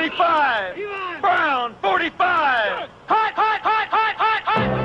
45. Brown, 45. Hot, hot, hot, hot, hot, hot.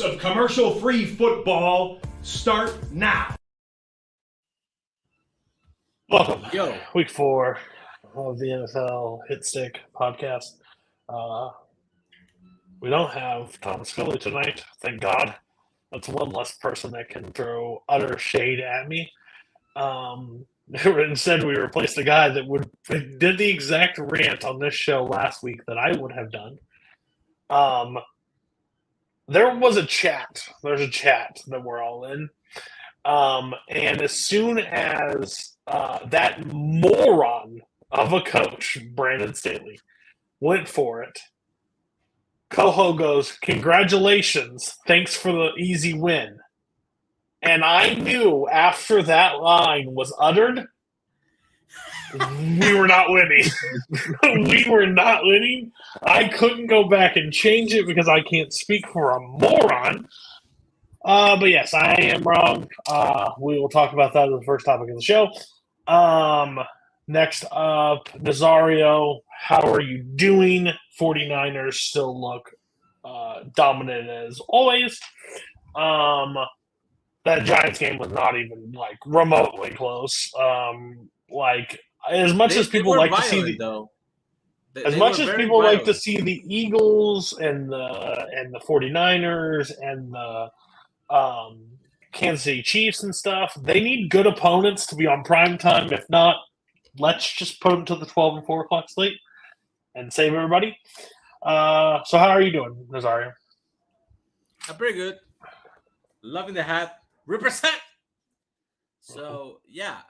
Of commercial-free football start now. Welcome, Week 4 of the NFL Hit Stick podcast. We don't have Tom Scully tonight, thank God. That's one less person that can throw utter shade at me. Instead, we replaced a guy that did the exact rant on this show last week that I would have done. There was a chat. There's a chat that we're all in. And as soon as that moron of a coach, Brandon Staley, went for it, Coho goes, "Congratulations. Thanks for the easy win." And I knew after that line was uttered, we were not winning. We were not winning. I couldn't go back and change it because I can't speak for a moron. But yes, I am wrong. We will talk about that as the first topic of the show. Next up, Nazario, how are you doing? 49ers still look dominant as always. That Giants game was not even remotely close. As much as people like to see the Eagles and the 49ers and the Kansas City Chiefs and stuff, they need good opponents to be on prime time. If not, let's just put them to the 12 and 4 o'clock slate and save everybody. So how are you doing, Nazario? I'm pretty good. Loving the hat. Represent. So yeah,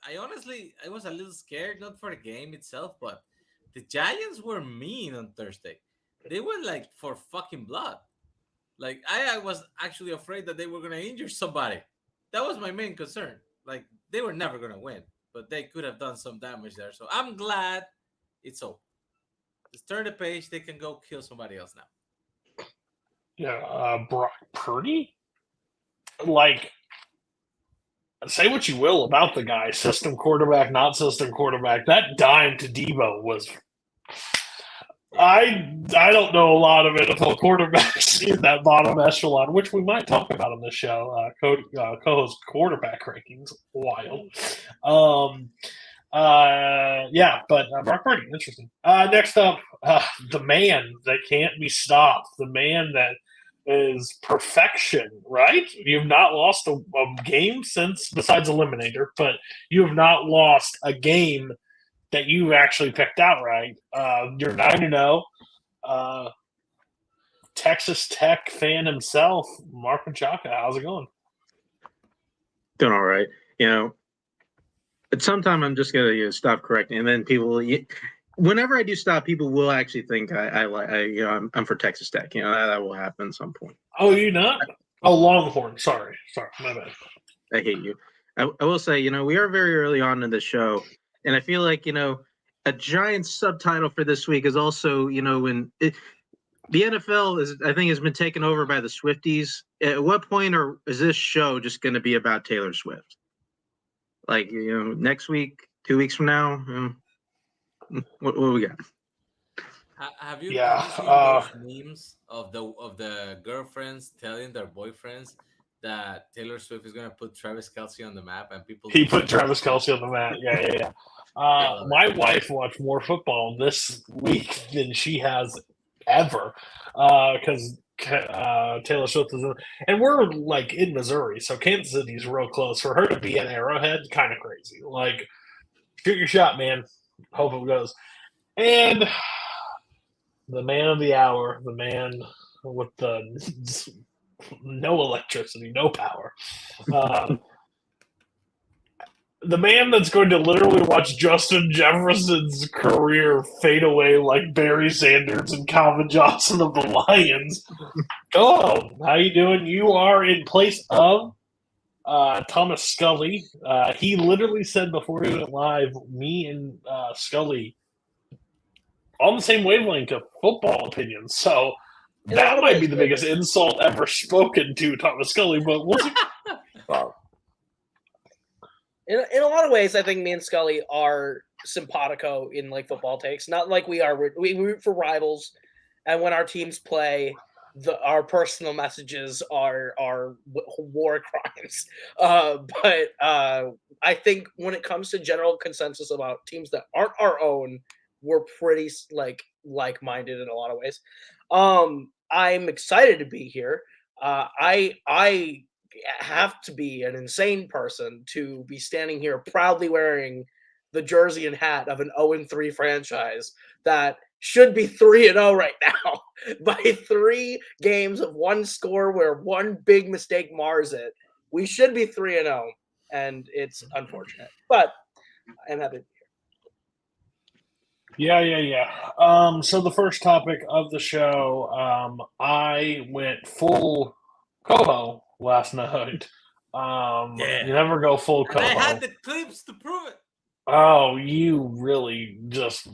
I honestly was a little scared, not for the game itself, but the Giants were mean on Thursday. They went for fucking blood. I was actually afraid that they were gonna injure somebody. That was my main concern. They were never gonna win, but they could have done some damage there. So I'm glad it's over. Just turn the page. They can go kill somebody else now. Yeah, Brock Purdy. Say what you will about the guy, system quarterback, not system quarterback. That dime to Debo was. I don't know a lot of NFL quarterbacks in that bottom echelon, which we might talk about on this show. Co-host quarterback rankings, wild. But Brock Purdy, interesting. Next up, the man that can't be stopped, the man that is perfection, right? You've not lost a game since, besides Eliminator, but you have not lost a game that you actually picked out right. You're 9-0. Texas Tech fan himself, Mark Menchaca. How's it going? Doing all right. But sometimes I'm just gonna stop correcting, and then people. Whenever I do stop, people will actually think I'm for Texas Tech. That will happen at some point. Oh, you not? Oh, Longhorn. Sorry, my bad. I hate you. I will say, we are very early on in the show, and I feel like a giant subtitle for this week is also when the NFL has been taken over by the Swifties. At what point is this show just going to be about Taylor Swift? Next week, 2 weeks from now. What do we got? Have you seen those memes of the girlfriends telling their boyfriends that Taylor Swift is going to put Travis Kelce on the map, and he put Travis Kelce on the map? Yeah. My wife watched more football this week than she has ever because Taylor Swift is in, and we're in Missouri, so Kansas City's real close. For her to be at Arrowhead, kind of crazy. Shoot your shot, man. Hope it goes. And the man of the hour, the man with the no electricity, no power. The man that's going to literally watch Justin Jefferson's career fade away like Barry Sanders and Calvin Johnson of the Lions. Hello, how you doing? You are in place of Thomas Scully. He literally said before he went live, me and Scully on the same wavelength of football opinions. So that might be the biggest insult ever spoken to Thomas Scully, but we'll see. In a lot of ways, I think me and Scully are simpatico in like football takes. Not like we are. We root for rivals, and when our teams play, our personal messages are war crimes. But I think when it comes to general consensus about teams that aren't our own, we're pretty like-minded in a lot of ways. I'm excited to be here. I have to be an insane person to be standing here proudly wearing the jersey and hat of an 0-3 franchise that should be 3-0 right now by 3 games of one score where one big mistake mars it. We should be 3-0, and it's unfortunate, but I'm happy to be here. Yeah. So the first topic of the show, I went full Coho last night. You never go full Coho. I had the clips to prove it. Oh, you really just...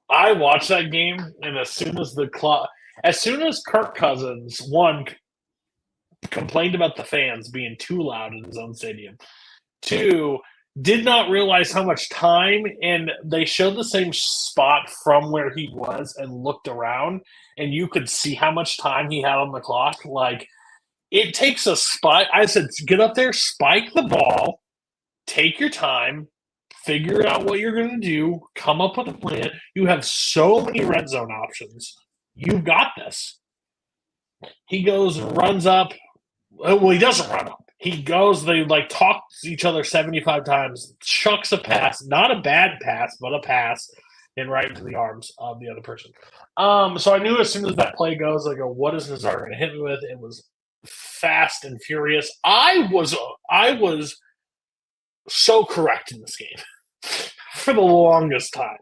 I watched that game, and as soon as Kirk Cousins, one, complained about the fans being too loud in his own stadium, 2, did not realize how much time, and they showed the same spot from where he was and looked around, and you could see how much time he had on the clock. Like, it takes a spike. I said, get up there, spike the ball, take your time, figure out what you're going to do, come up with a plan. You have so many red zone options. You've got this. He goes, runs up. Well, he doesn't run up. He goes, they talk to each other 75 times, chucks a pass, not a bad pass, but a pass, and right into the arms of the other person. So I knew as soon as that play goes, I go, what is Nazar going to hit me with? It was fast and furious. I was so correct in this game for the longest time.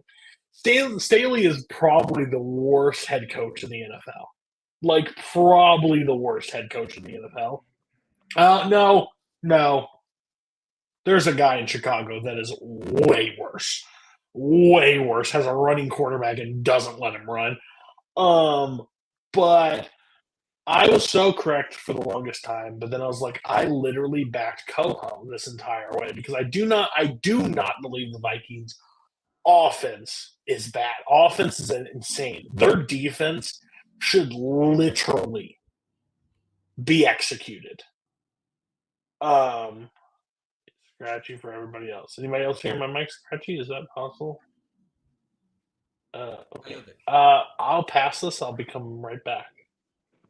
Staley is probably the worst head coach in the NFL. Like, probably the worst head coach in the NFL. No. There's a guy in Chicago that is way worse. Way worse. Has a running quarterback and doesn't let him run. But I was so correct for the longest time, but then I was like, I literally backed Coho this entire way because I do not believe the Vikings offense is bad. Offense is insane. Their defense should literally be executed. Scratchy for everybody else. Anybody else hearing my mic scratchy? Is that possible? Okay. I'll pass this. I'll be coming right back.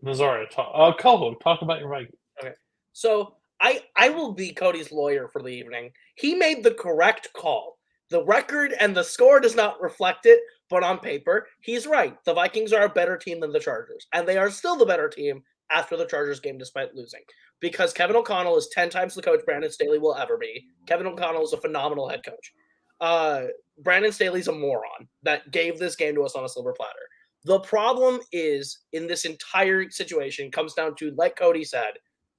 Nazar, Coho, talk about your mic. Okay. So I will be Cody's lawyer for the evening. He made the correct call. The record and the score does not reflect it, but on paper, he's right. The Vikings are a better team than the Chargers, and they are still the better team after the Chargers game despite losing. Because Kevin O'Connell is 10 times the coach Brandon Staley will ever be. Kevin O'Connell is a phenomenal head coach. Brandon Staley's a moron that gave this game to us on a silver platter. The problem is, in this entire situation, comes down to, like Cody said,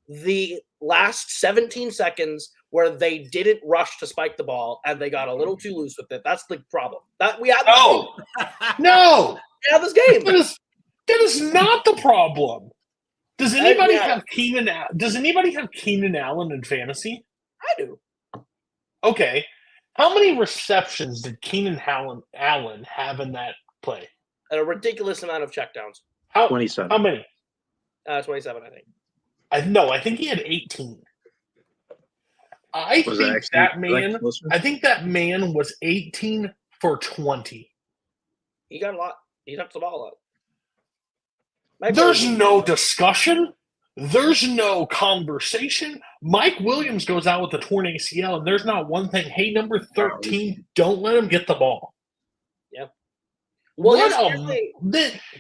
the last 17 seconds where they didn't rush to spike the ball and they got a little too loose with it. That's the problem. That we had No. We had this game. That is not the problem. Does anybody have Keenan? Does anybody have Keenan Allen in fantasy? I do. Okay. How many receptions did Keenan Allen have in that play? A ridiculous amount of checkdowns. 27. How many? 27, I think. I think he had 18. I think that man was 18 for 20. He got a lot. He touched the ball up. There's no discussion. There's no conversation. Mike Williams goes out with a torn ACL, and there's not one thing. Hey, number 13, don't let him get the ball. Yeah. Well,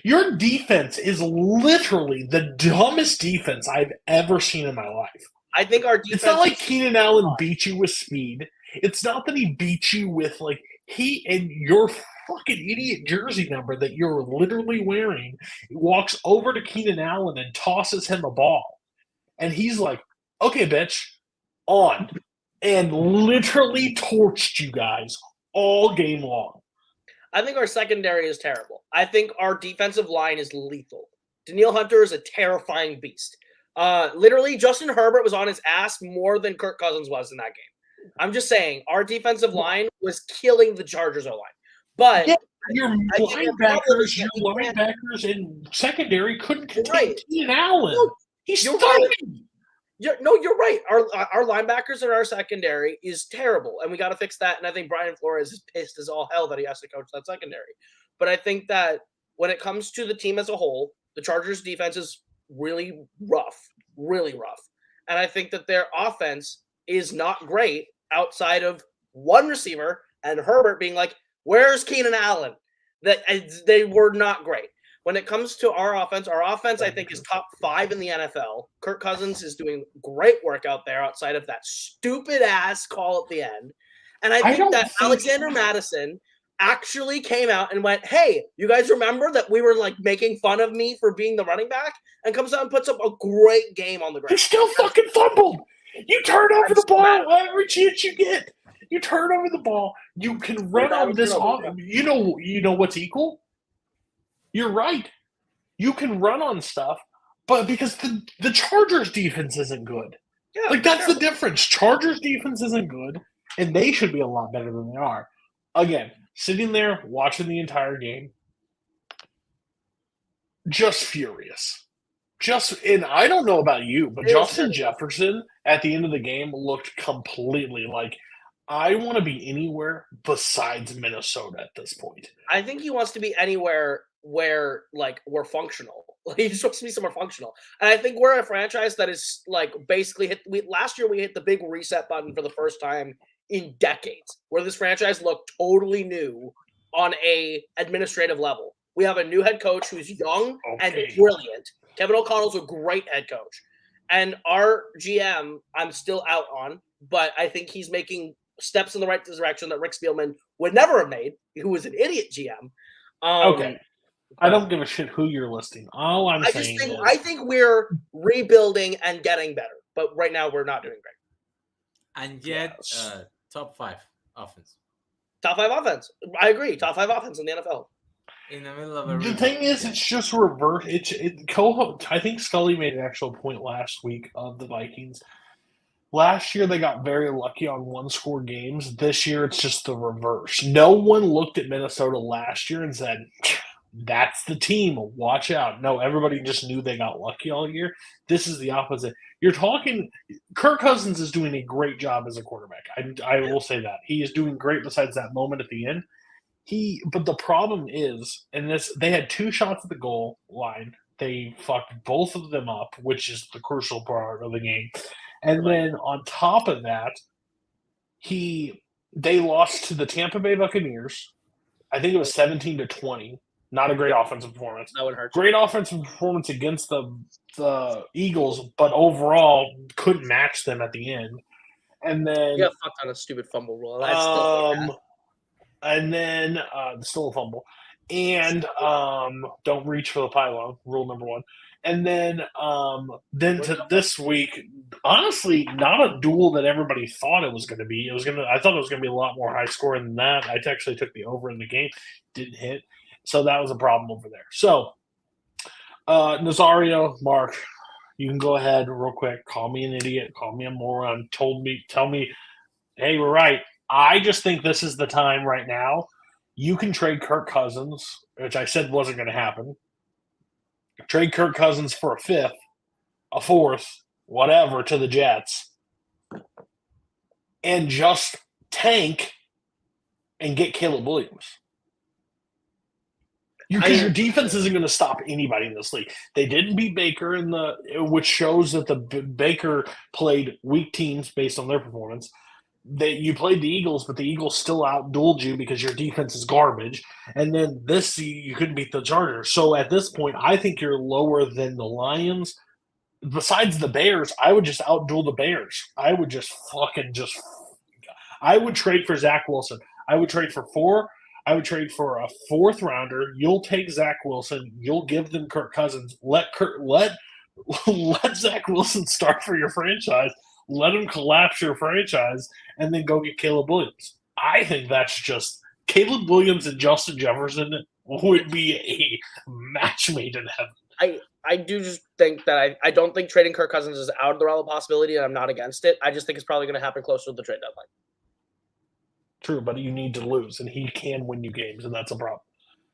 Your defense is literally the dumbest defense I've ever seen in my life. I think our defense. It's not like Keenan Allen beat you with speed. It's not that he beat you with like he and your fucking idiot jersey number that you're literally wearing walks over to Keenan Allen and tosses him a ball, and he's like, "Okay, bitch, on," and literally torched you guys all game long. I think our secondary is terrible. I think our defensive line is lethal. Danielle Hunter is a terrifying beast. Literally, Justin Herbert was on his ass more than Kirk Cousins was in that game. I'm just saying, our defensive line was killing the Chargers O-line. But your linebackers and secondary couldn't contain Keenan Allen. No, He's you're 30. right. You're right. Our linebackers and our secondary is terrible, and we got to fix that. And I think Brian Flores is pissed as all hell that he has to coach that secondary. But I think that when it comes to the team as a whole, the Chargers' defense is really rough. And I think that their offense is not great outside of one receiver and Herbert being like, "Where's Keenan Allen?" That they were not great. When it comes to our offense, I think is top 5 in the NFL. Kirk Cousins is doing great work out there outside of that stupid ass call at the end. And I think that Alexander Madison actually came out and went, "Hey, you guys remember that we were like making fun of me for being the running back?" And comes out and puts up a great game on the ground. He still fucking fumbled. You turn over the ball every chance you get. You turn over the ball. You can run on this offense. You know what's equal? You're right. You can run on stuff, but because the Chargers defense isn't good. Yeah, like that's the difference. Chargers defense isn't good, and they should be a lot better than they are. Again, sitting there watching the entire game, just furious. And I don't know about you, but Justin Jefferson at the end of the game looked completely like, I want to be anywhere besides Minnesota at this point. I think he wants to be anywhere where like we're functional. Like, he just wants to be somewhere functional. And I think we're a franchise that is like basically last year we hit the big reset button for the first time in decades, where this franchise looked totally new on a administrative level. We have a new head coach who's young and brilliant. Kevin O'Connell's a great head coach. And our GM, I'm still out on, but I think he's making steps in the right direction that Rick Spielman would never have made, who was an idiot GM. I don't give a shit who you're listing. All I think we're rebuilding and getting better, but right now we're not doing great. And yet, top 5 offense. Top 5 offense. I agree. Top 5 offense in the NFL. In the middle of the thing is, it's just reverse. I think Scully made an actual point last week of the Vikings. Last year, they got very lucky on one-score games. This year, it's just the reverse. No one looked at Minnesota last year and said, "That's the team. Watch out." No, everybody just knew they got lucky all year. This is the opposite. You're talking – Kirk Cousins is doing a great job as a quarterback. I will say that. He is doing great besides that moment at the end. But the problem is, they had 2 shots at the goal line. They fucked both of them up, which is the crucial part of the game. And then on top of that, they lost to the Tampa Bay Buccaneers. I think it was 17-20. Not a great offensive performance. That would hurt. Great offensive performance against the Eagles, but overall couldn't match them at the end. And then you got fucked on a stupid fumble rule. That's still and then still a fumble. And don't reach for the pylon, rule number 1. And then to this week, honestly, not a duel that everybody thought it was going to be. I thought it was going to be a lot more high scoring than that. I actually took the over in the game, didn't hit, so that was a problem over there. So, Nazario, Mark, you can go ahead real quick. Call me an idiot. Call me a moron. Tell me, hey, we're right. I just think this is the time right now. You can trade Kirk Cousins, which I said wasn't going to happen. Trade Kirk Cousins for a 5th, a 4th, whatever, to the Jets. And just tank and get Caleb Williams. Because your defense isn't going to stop anybody in this league. They didn't beat Baker which shows that Baker played weak teams based on their performance. you played the Eagles, but the Eagles still outdueled you because your defense is garbage. And then you couldn't beat the Chargers. So at this point, I think you're lower than the Lions. Besides the Bears, I would just outduel the Bears. I would I would trade for Zach Wilson. I would trade for 4. I would trade for a 4th rounder. You'll take Zach Wilson. You'll give them Kirk Cousins. Let Zach Wilson start for your franchise. Let him collapse your franchise, and then go get Caleb Williams. I think that's just Caleb Williams and Justin Jefferson would be a match made in heaven. I do just think that I don't think trading Kirk Cousins is out of the realm of possibility, and I'm not against it. I just think it's probably going to happen closer to the trade deadline. True, but you need to lose, and he can win you games, and that's a problem.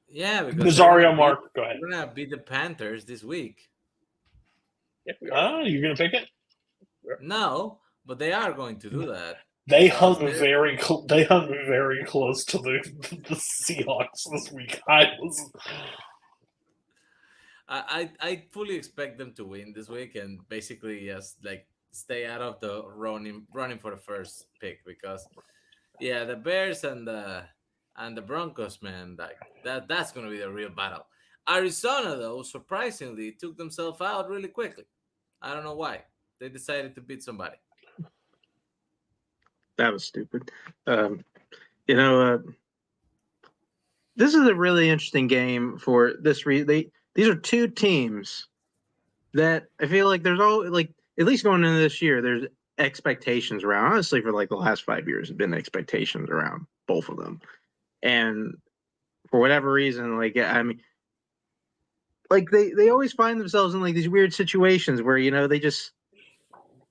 Yeah, because Nazario Mark, go ahead. We're gonna beat the Panthers this week. Yeah, we are. You're gonna pick it? No, but they are going to do that. They hung very close to the Seahawks this week. I fully expect them to win this week and basically just like stay out of the running for the first pick, because the Bears and the Broncos, man, like that's gonna be the real battle. Arizona, though, surprisingly took themselves out really quickly. I don't know why. They decided to beat somebody. That was stupid. This is a really interesting game for this reason. These are two teams that I feel like there's all like, at least going into this year, there's expectations around. Honestly, for like the last 5 years, have been expectations around both of them, and for whatever reason, like they always find themselves in like these weird situations where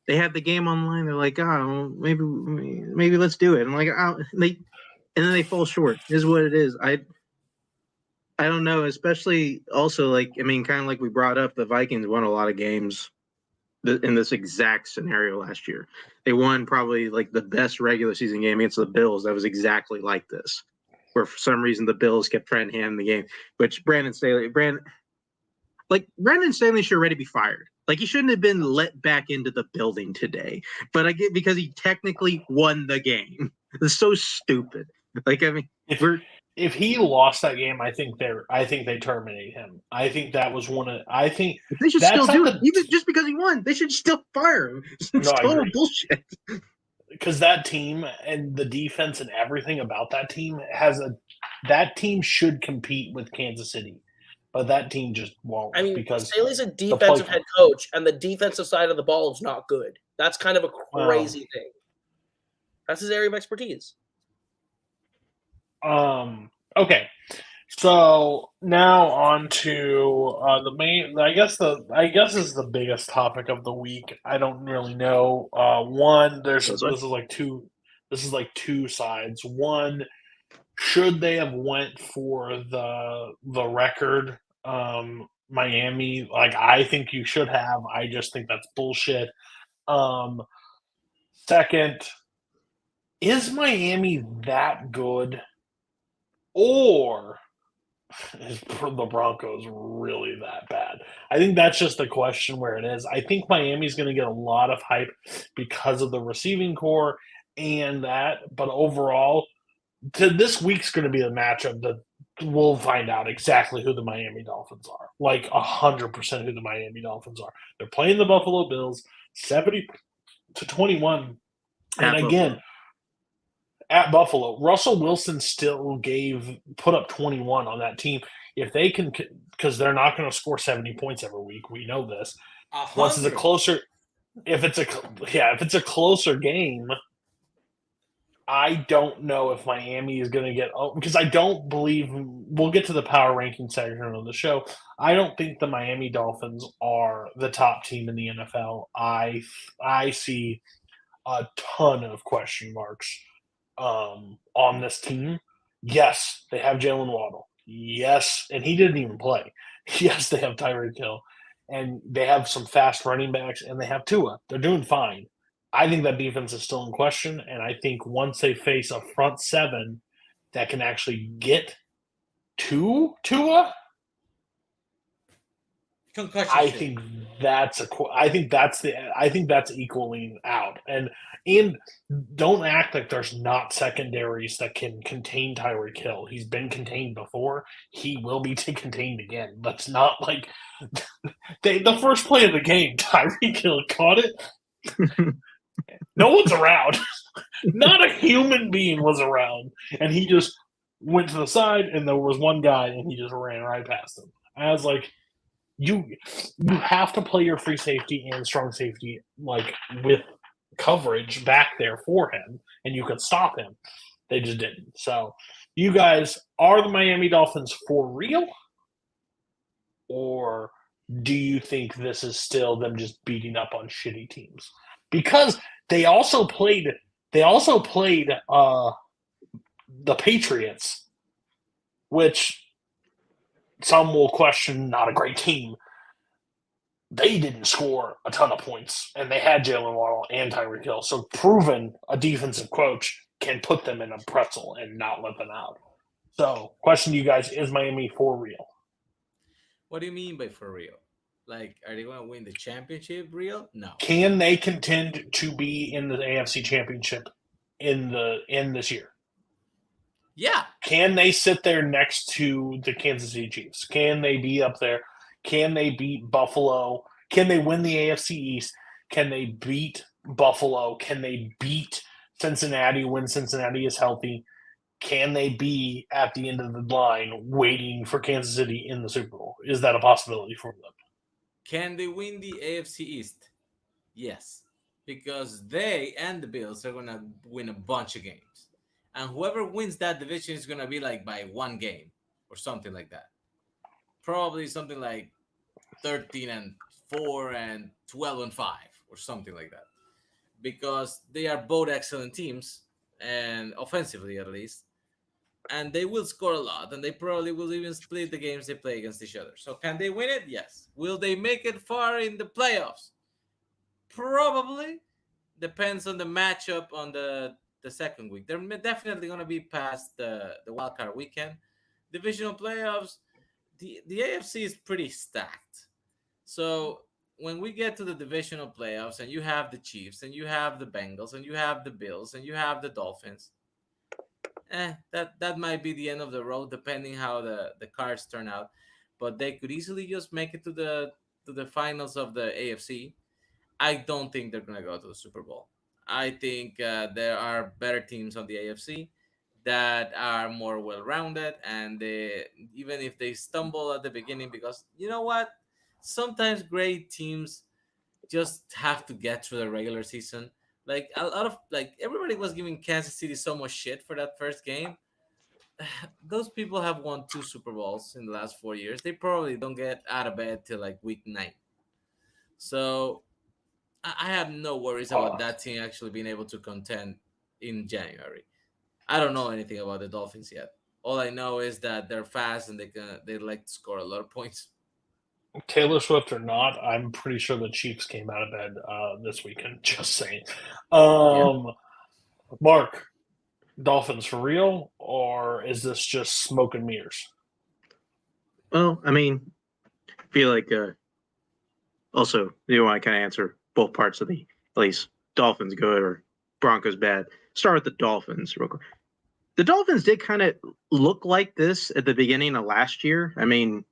they have the game online. They're like, oh, maybe let's do it. And like, and then they fall short. Is what it is. I don't know. Especially also like, kind of like we brought up, the Vikings won a lot of games in this exact scenario last year. They won probably like the best regular season game against the Bills. That was exactly like this, where for some reason the Bills kept trying to hand the game, which Brandon Staley should already be fired. Like, he shouldn't have been let back into the building today. But I get, because he technically won the game. It's so stupid. Like, if he lost that game, I think they terminate him. I think that was I think they should still do it. Even just because he won, they should still fire him. It's total bullshit. Because that team and the defense and everything about that team that team should compete with Kansas City. But that team just won't. Because Staley's a defensive head coach, and the defensive side of the ball is not good. That's kind of a crazy thing. That's his area of expertise. Okay. So now on to the main. I guess is the biggest topic of the week. I don't really know. This is like two sides. One, should they have went for the record? Miami, like, I think you should have. I just think that's bullshit. Second, is Miami that good, or is the Broncos really that bad? I think that's just the question where it is. I think Miami's going to get a lot of hype because of the receiving core and that, but overall, this week's going to be a matchup that we'll find out exactly who the Miami Dolphins are. Like 100% who the Miami Dolphins are. They're playing the Buffalo Bills 70-21. And again, at Buffalo, Russell Wilson still put up 21 on that team. If they can, because they're not going to score 70 points every week. We know this. Once it's if it's a closer game, I don't know if Miami is going to get – because I don't believe – we'll get to the power ranking section of the show. I don't think the Miami Dolphins are the top team in the NFL. I see a ton of question marks on this team. Yes, they have Jalen Waddle. Yes, and he didn't even play. Yes, they have Tyreek Hill. And they have some fast running backs, and they have Tua. They're doing fine. I think that defense is still in question, and I think once they face a front seven that can actually get to Tua, I think that's equaling out. And don't act like there's not secondaries that can contain Tyreek Hill. He's been contained before. He will be contained again. That's not like the first play of the game. Tyreek Hill caught it. No one's around. Not a human being was around, and he just went to the side, and there was one guy, and he just ran right past him. I was like, you have to play your free safety and strong safety like with coverage back there for him, and you could stop him. They just didn't. So, you guys, are the Miami Dolphins for real, or do you think this is still them just beating up on shitty teams? Because they also played the Patriots, which some will question, not a great team. They didn't score a ton of points, and they had Jalen Waddle and Tyreek Hill. So proven a defensive coach can put them in a pretzel and not let them out. So, question to you guys, is Miami for real? What do you mean by for real? Like, are they going to win the championship real? No. Can they contend to be in the AFC Championship in this year? Yeah. Can they sit there next to the Kansas City Chiefs? Can they be up there? Can they beat Buffalo? Can they win the AFC East? Can they beat Buffalo? Can they beat Cincinnati when Cincinnati is healthy? Can they be at the end of the line waiting for Kansas City in the Super Bowl? Is that a possibility for them? Can they win the AFC East? Yes. Because they and the Bills are going to win a bunch of games. And whoever wins that division is going to be like by one game or something like that. Probably something like 13-4 and 12-5 or something like that. Because they are both excellent teams, and offensively at least. And they will score a lot, and they probably will even split the games they play against each other. So can they win it? Yes. Will they make it far in the playoffs? Probably. Depends on the matchup on the second week. They're definitely going to be past the wild card weekend. Divisional playoffs, the AFC is pretty stacked. So when we get to the divisional playoffs and you have the Chiefs and you have the Bengals and you have the Bills and you have the Dolphins, that might be the end of the road depending how the cards turn out. But they could easily just make it to the finals of the AFC. I don't think they're going to go to the Super Bowl. I think there are better teams on the AFC that are more well-rounded, and even if they stumble at the beginning, because you know what? Sometimes great teams just have to get through the regular season. Like a lot of everybody was giving Kansas City so much shit for that first game. Those people have won 2 Super Bowls in the last 4 years. They probably don't get out of bed till like week 9. So I have no worries about that team actually being able to contend in January. I don't know anything about the Dolphins yet. All I know is that they're fast and they like to score a lot of points. Taylor Swift or not, I'm pretty sure the Chiefs came out of bed this weekend. Just saying. Mark, Dolphins for real, or is this just smoke and mirrors? Well, I mean, I feel like also you want to kind of answer both parts of the, at least Dolphins good or Broncos bad. Start with the Dolphins real quick. The Dolphins did kind of look like this at the beginning of last year. I mean,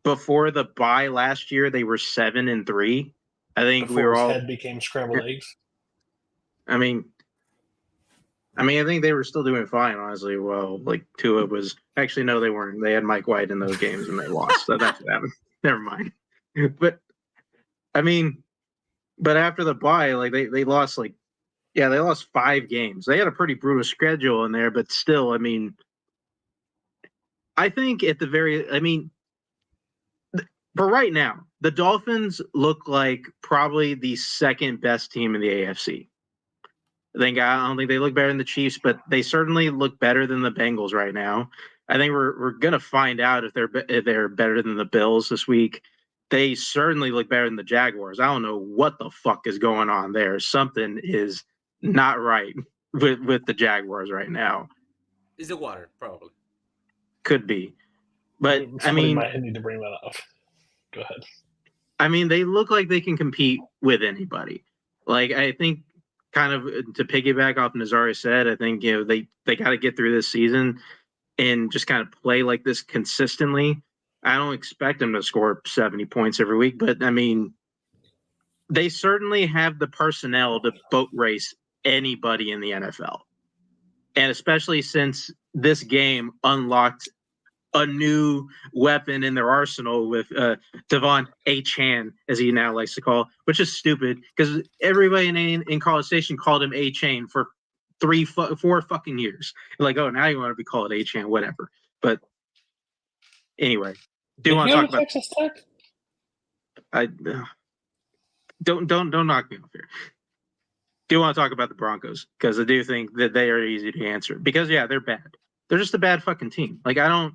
before the bye last year, they were 7-3. I think Before we were his all head became scrambled eggs. I mean, I think they were still doing fine, honestly. Well, like Tua was actually no, they weren't. They had Mike White in those games and they lost. So that's what happened. Never mind. But I mean, but after the bye, like they lost they lost 5 games. They had a pretty brutal schedule in there, but still, I mean, I think at the very, for right now, the Dolphins look like probably the second best team in the AFC. I don't think they look better than the Chiefs, but they certainly look better than the Bengals right now. I think we're gonna find out if they're better than the Bills this week. They certainly look better than the Jaguars. I don't know what the fuck is going on there. Something is not right with the Jaguars right now. Is the water probably? Could be, but Somebody might need to bring that up. Go ahead. I mean, they look like they can compete with anybody. Like I think kind of to piggyback off Nazari said, I think they got to get through this season and just kind of play like this consistently. I don't expect them to score 70 points every week, but I mean, they certainly have the personnel to boat race anybody in the NFL. And especially since this game unlocked a new weapon in their arsenal with Devon A-Chan, as he now likes to call, which is stupid because everybody in College Station called him A-Chain for 4 fucking years. Like, oh, now you want to be called A-Chan, whatever. But anyway, do you want to talk about Texas Tech? I don't knock me off here. Do you want to talk about the Broncos? Because I do think that they are easy to answer. Because yeah, they're bad. They're just a bad fucking team. Like I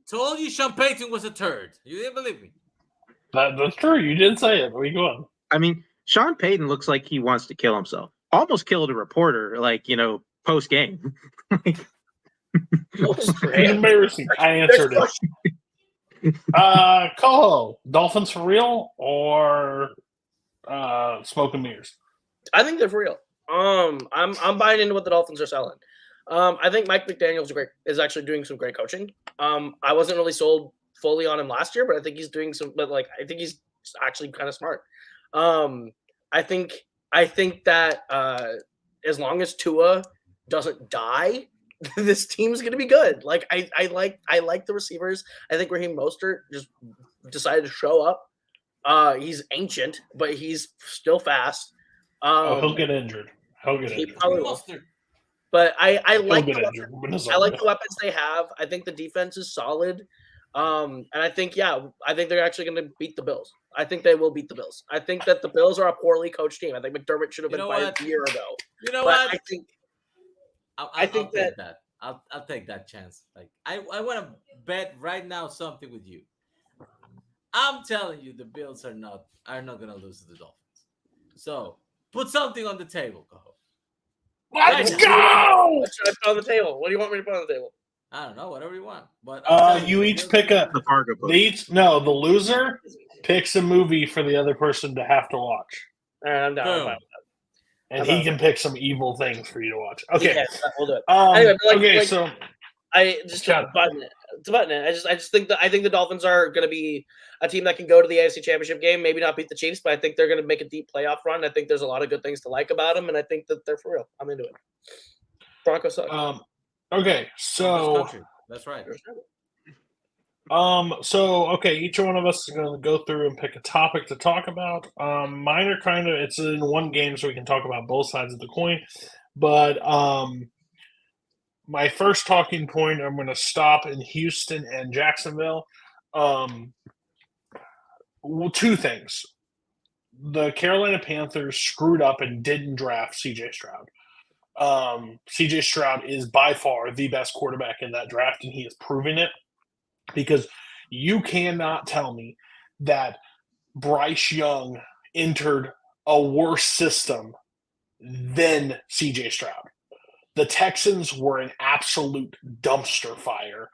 told you Sean Payton was a turd. You didn't believe me. That's true. You did say it. Where you going? I mean, Sean Payton looks like he wants to kill himself. Almost killed a reporter, post game. Embarrassing. I answered it. Coho, Dolphins for real or smoke and mirrors? I think they're for real. I'm buying into what the Dolphins are selling. I think Mike McDaniel's is actually doing some great coaching. I wasn't really sold fully on him last year, but I think he's doing some. But I think he's actually kind of smart. I think that as long as Tua doesn't die, this team's gonna be good. Like I like the receivers. I think Raheem Mostert just decided to show up. He's ancient, but he's still fast. He'll get injured. He probably will. But I like the weapons they have. I think the defense is solid. And I think they're actually going to beat the Bills. I think they will beat the Bills. I think that the Bills are a poorly coached team. I think McDermott should have been fired a year ago. You know what? I think I'll take that chance. Like I want to bet right now something with you. I'm telling you, the Bills are not going to lose to the Dolphins. So put something on the table, Coho. Let's go! What should I put on the table? What do you want me to put on the table? I don't know, whatever you want. But you each pick the loser picks a movie for the other person to have to watch. All right, I'm down. I'm fine with that. And he can pick some evil things for you to watch. Okay, yeah, we'll do it. Anyway, so I just to button it. I just think the Dolphins are going to be a team that can go to the AFC Championship game, maybe not beat the Chiefs, but I think they're going to make a deep playoff run. I think there's a lot of good things to like about them, and I think that they're for real. I'm into it. Broncos suck. Okay, so that's right. Each one of us is going to go through and pick a topic to talk about. Mine are it's in one game, so we can talk about both sides of the coin. But my first talking point, I'm going to stop in Houston and Jacksonville. Two things. The Carolina Panthers screwed up and didn't draft C.J. Stroud. C.J. Stroud is by far the best quarterback in that draft, and he is proving it because you cannot tell me that Bryce Young entered a worse system than C.J. Stroud. The Texans were an absolute dumpster fire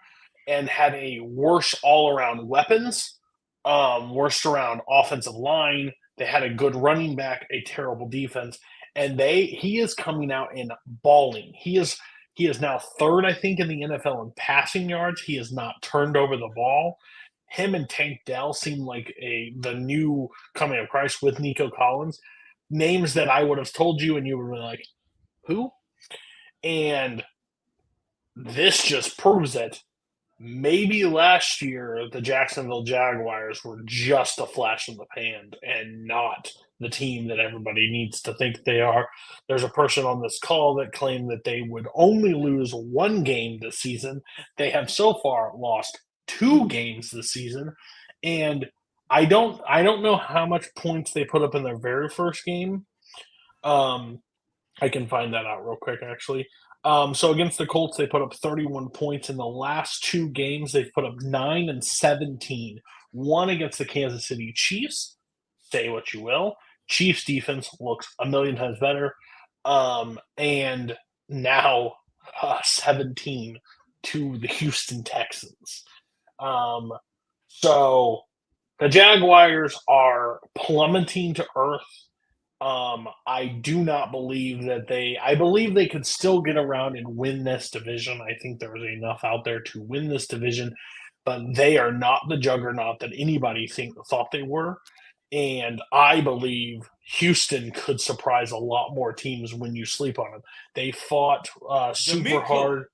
and had a worse all-around weapons, worse around offensive line. They had a good running back, a terrible defense, and he is coming out and balling. He is now third, I think, in the NFL in passing yards. He has not turned over the ball. Him and Tank Dell seem like the new coming of Christ with Nico Collins. Names that I would have told you, and you were like, who? And this just proves it. Maybe last year the Jacksonville Jaguars were just a flash in the pan and not the team that everybody needs to think they are. There's a person on this call that claimed that they would only lose one game this season. They have so far lost 2 games this season, and I don't know how much points they put up in their very first game. I can find that out real quick, actually. So against the Colts, they put up 31 points. In the last 2 games, they've put up 9 and 17. One against the Kansas City Chiefs. Say what you will. Chiefs defense looks a million times better. And now 17 to the Houston Texans. So the Jaguars are plummeting to earth. I do not believe that I believe they could still get around and win this division. I think there is enough out there to win this division, but they are not the juggernaut that anybody thought they were. And I believe Houston could surprise a lot more teams when you sleep on them. They fought super D'Amico. hard.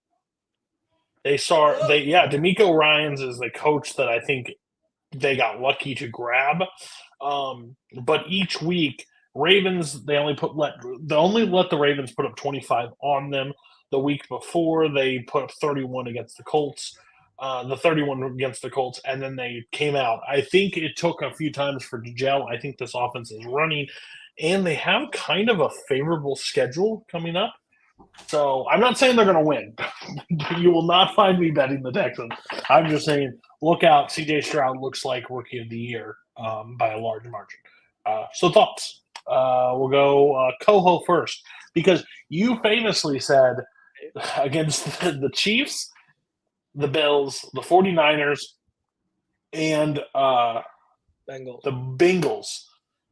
D'Amico Ryans is the coach that I think they got lucky to grab. But each week, Ravens, they only let the Ravens put up 25 on them. The week before, they put up 31 against the Colts. The 31 against the Colts, and then they came out. I think it took a few times for to gel. I think this offense is running, and they have kind of a favorable schedule coming up. So I'm not saying they're going to win. You will not find me betting the Texans. I'm just saying, look out. C.J. Stroud looks like Rookie of the Year by a large margin. So thoughts? We'll go Coho first, because you famously said against the Chiefs, the Bills, the 49ers, and Bengals. the Bengals,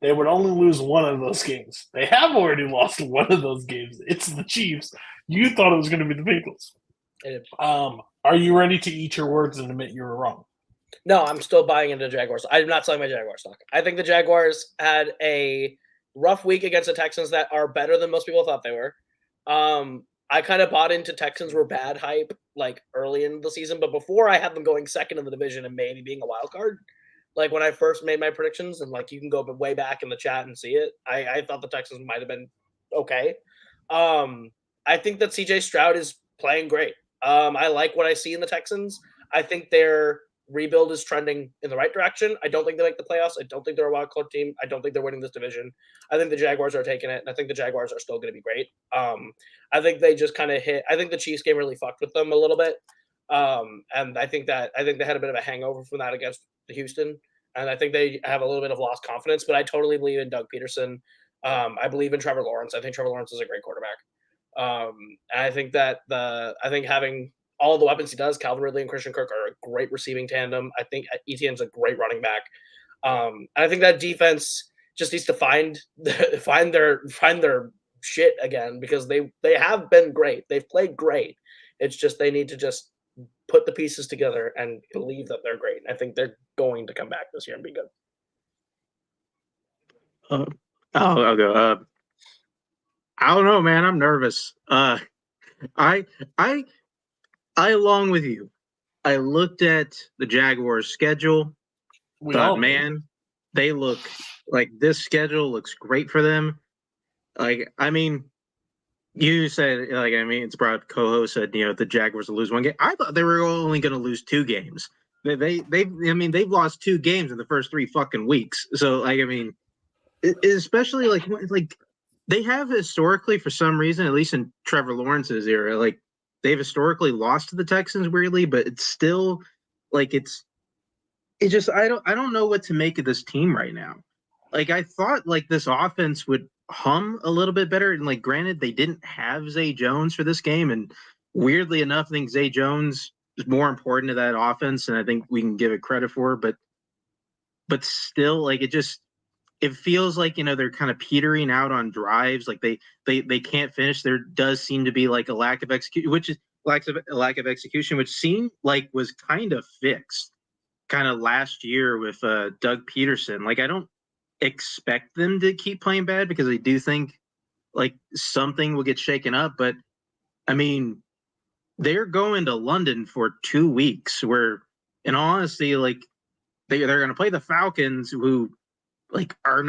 they would only lose one of those games. They have already lost one of those games. It's the Chiefs. You thought it was going to be the Bengals. Are you ready to eat your words and admit you were wrong? No, I'm still buying into Jaguars. I'm not selling my Jaguar stock. I think the Jaguars had a rough week against the Texans that are better than most people thought they were. I kind of bought into Texans were bad hype like early in the season, but before I had them going second in the division and maybe being a wild card, like when I first made my predictions, and like you can go way back in the chat and see it, I thought the Texans might have been okay. I think that CJ Stroud is playing great. I like what I see in the Texans. I think their rebuild is trending in the right direction. I don't think they make the playoffs. I don't think they're a wild card team. I don't think they're winning this division. I think the Jaguars are taking it, and I think the Jaguars are still going to be great. I think they just kind of hit. I think the Chiefs game really fucked with them a little bit, and I think they had a bit of a hangover from that against the Houston, and I think they have a little bit of lost confidence. But I totally believe in Doug Peterson. I believe in Trevor Lawrence. I think Trevor Lawrence is a great quarterback. And I think that having all the weapons he does, Calvin Ridley and Christian Kirk are a great receiving tandem. I think Etienne's a great running back. And I think that defense just needs to find their shit again, because they have been great. They've played great. It's just they need to just put the pieces together and believe that they're great. I think they're going to come back this year and be good. I'll go. I don't know, man. I'm nervous. I along with you. I looked at the Jaguars' schedule. Thought, man, they look like this schedule looks great for them. Like, I mean, you said, like, I mean, it's brought co-host said, you know, the Jaguars will lose one game. I thought they were only going to lose 2 games. They've lost 2 games in the first 3 fucking weeks. So, like, I mean, especially like they have historically, for some reason, at least in Trevor Lawrence's era, like they've historically lost to the Texans weirdly, but it's still like it's just I don't know what to make of this team right now. Like, I thought like this offense would hum a little bit better, and like granted they didn't have Zay Jones for this game, and weirdly enough, I think Zay Jones is more important to that offense, and I think we can give it credit for, but still, like it feels like, you know, they're kind of petering out on drives. Like they can't finish. There does seem to be like a lack of execution, which seemed like was kind of fixed kind of last year with Doug Peterson. Like, I don't expect them to keep playing bad, because I do think like something will get shaken up. But I mean, they're going to London for 2 weeks where, in all honesty, like they're going to play the Falcons, who like are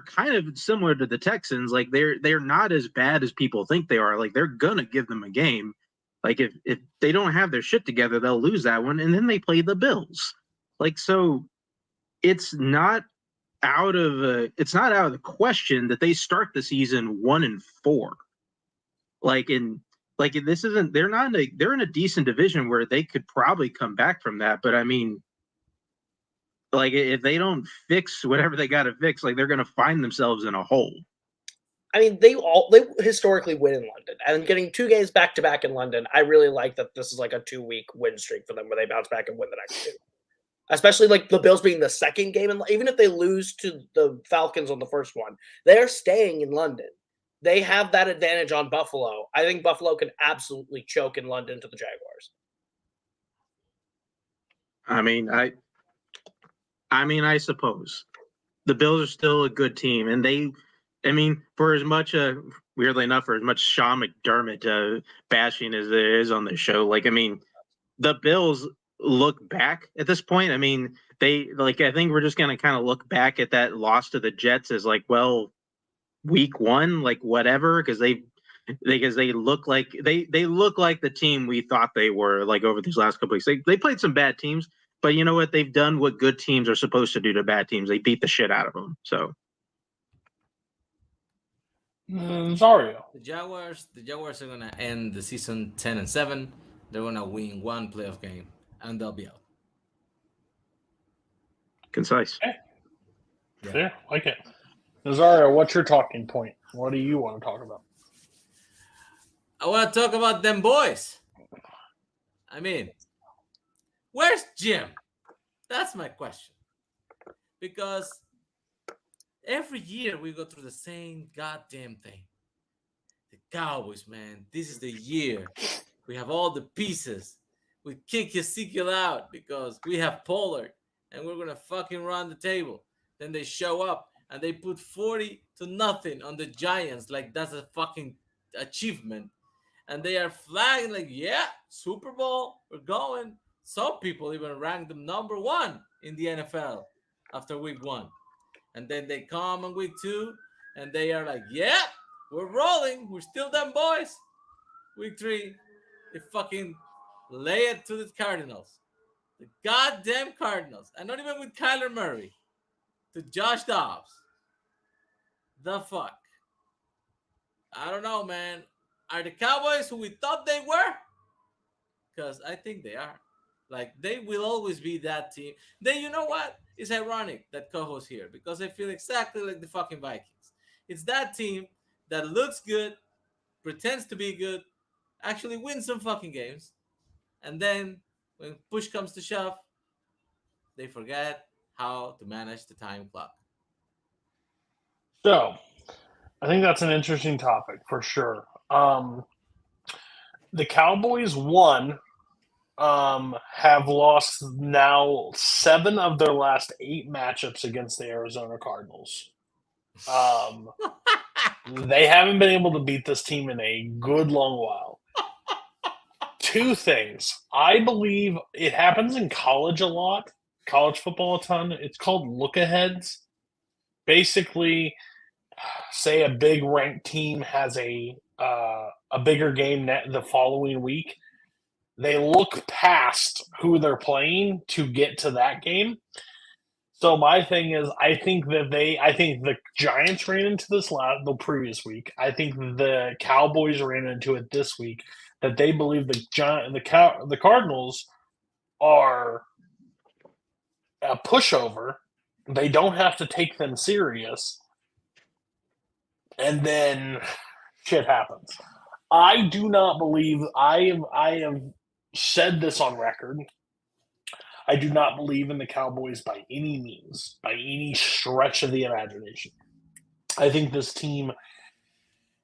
kind of similar to the Texans. Like they're not as bad as people think they are. Like, they're gonna give them a game. Like if they don't have their shit together, they'll lose that one, and then they play the Bills. Like, so it's not out of the question that they start the season 1-4. Like, this isn't, they're in a decent division where they could probably come back from that. But I mean, like, if they don't fix whatever they got to fix, like, they're going to find themselves in a hole. I mean, they historically win in London, and getting 2 games back to back in London, I really like that this is like a 2-week win streak for them where they bounce back and win the next 2. especially like the Bills being the second game. And even if they lose to the Falcons on the first one, they're staying in London. They have that advantage on Buffalo. I think Buffalo can absolutely choke in London to the Jaguars. I suppose the Bills are still a good team, and for as much weirdly enough, for as much Sean McDermott bashing as there is on the show, the Bills look back at this point. I think we're just gonna kind of look back at that loss to the Jets as week one, whatever, because they look like they look like the team we thought they were over these last couple weeks. They played some bad teams, but you know what? They've done what good teams are supposed to do to bad teams. They beat the shit out of them. So Zario. The Jaguars are gonna end the season 10-7. They're gonna win one playoff game and they'll be out. Concise. Okay. Yeah, like it. Nazario, what's your talking point? What do you want to talk about? I want to talk about them boys. Where's Jim? That's my question. Because every year we go through the same goddamn thing. The Cowboys, man. This is the year. We have all the pieces. We kick Ezekiel out because we have Pollard and we're going to fucking run the table. Then they show up and they put 40-0 on the Giants like that's a fucking achievement. And they are flagging yeah, Super Bowl, we're going. Some people even rank them number 1 in the NFL after week 1. And then they come on week 2 and they are yeah, we're rolling. We're still them boys. Week 3, they fucking lay it to the Cardinals. The goddamn Cardinals. And not even with Kyler Murray. To Josh Dobbs. The fuck? I don't know, man. Are the Cowboys who we thought they were? Because I think they are. They will always be that team. Then you know what? It's ironic that Cojo's here because I feel exactly like the fucking Vikings. It's that team that looks good, pretends to be good, actually wins some fucking games, and then when push comes to shove, they forget how to manage the time clock. So, I think that's an interesting topic for sure. The Cowboys have lost now 7 of their last 8 matchups against the Arizona Cardinals. They haven't been able to beat this team in a good long while. 2 things. I believe it happens in college a lot, college football a ton. It's called look-aheads. Basically, say a big ranked team has a bigger game the following week. They look past who they're playing to get to that game. So my thing is, I think the Giants ran into this the previous week. I think the Cowboys ran into it this week. That they believe the Cardinals are a pushover. They don't have to take them serious, and then shit happens. I do not believe I have said this on record. I do not believe in the Cowboys by any means, by any stretch of the imagination. I think this team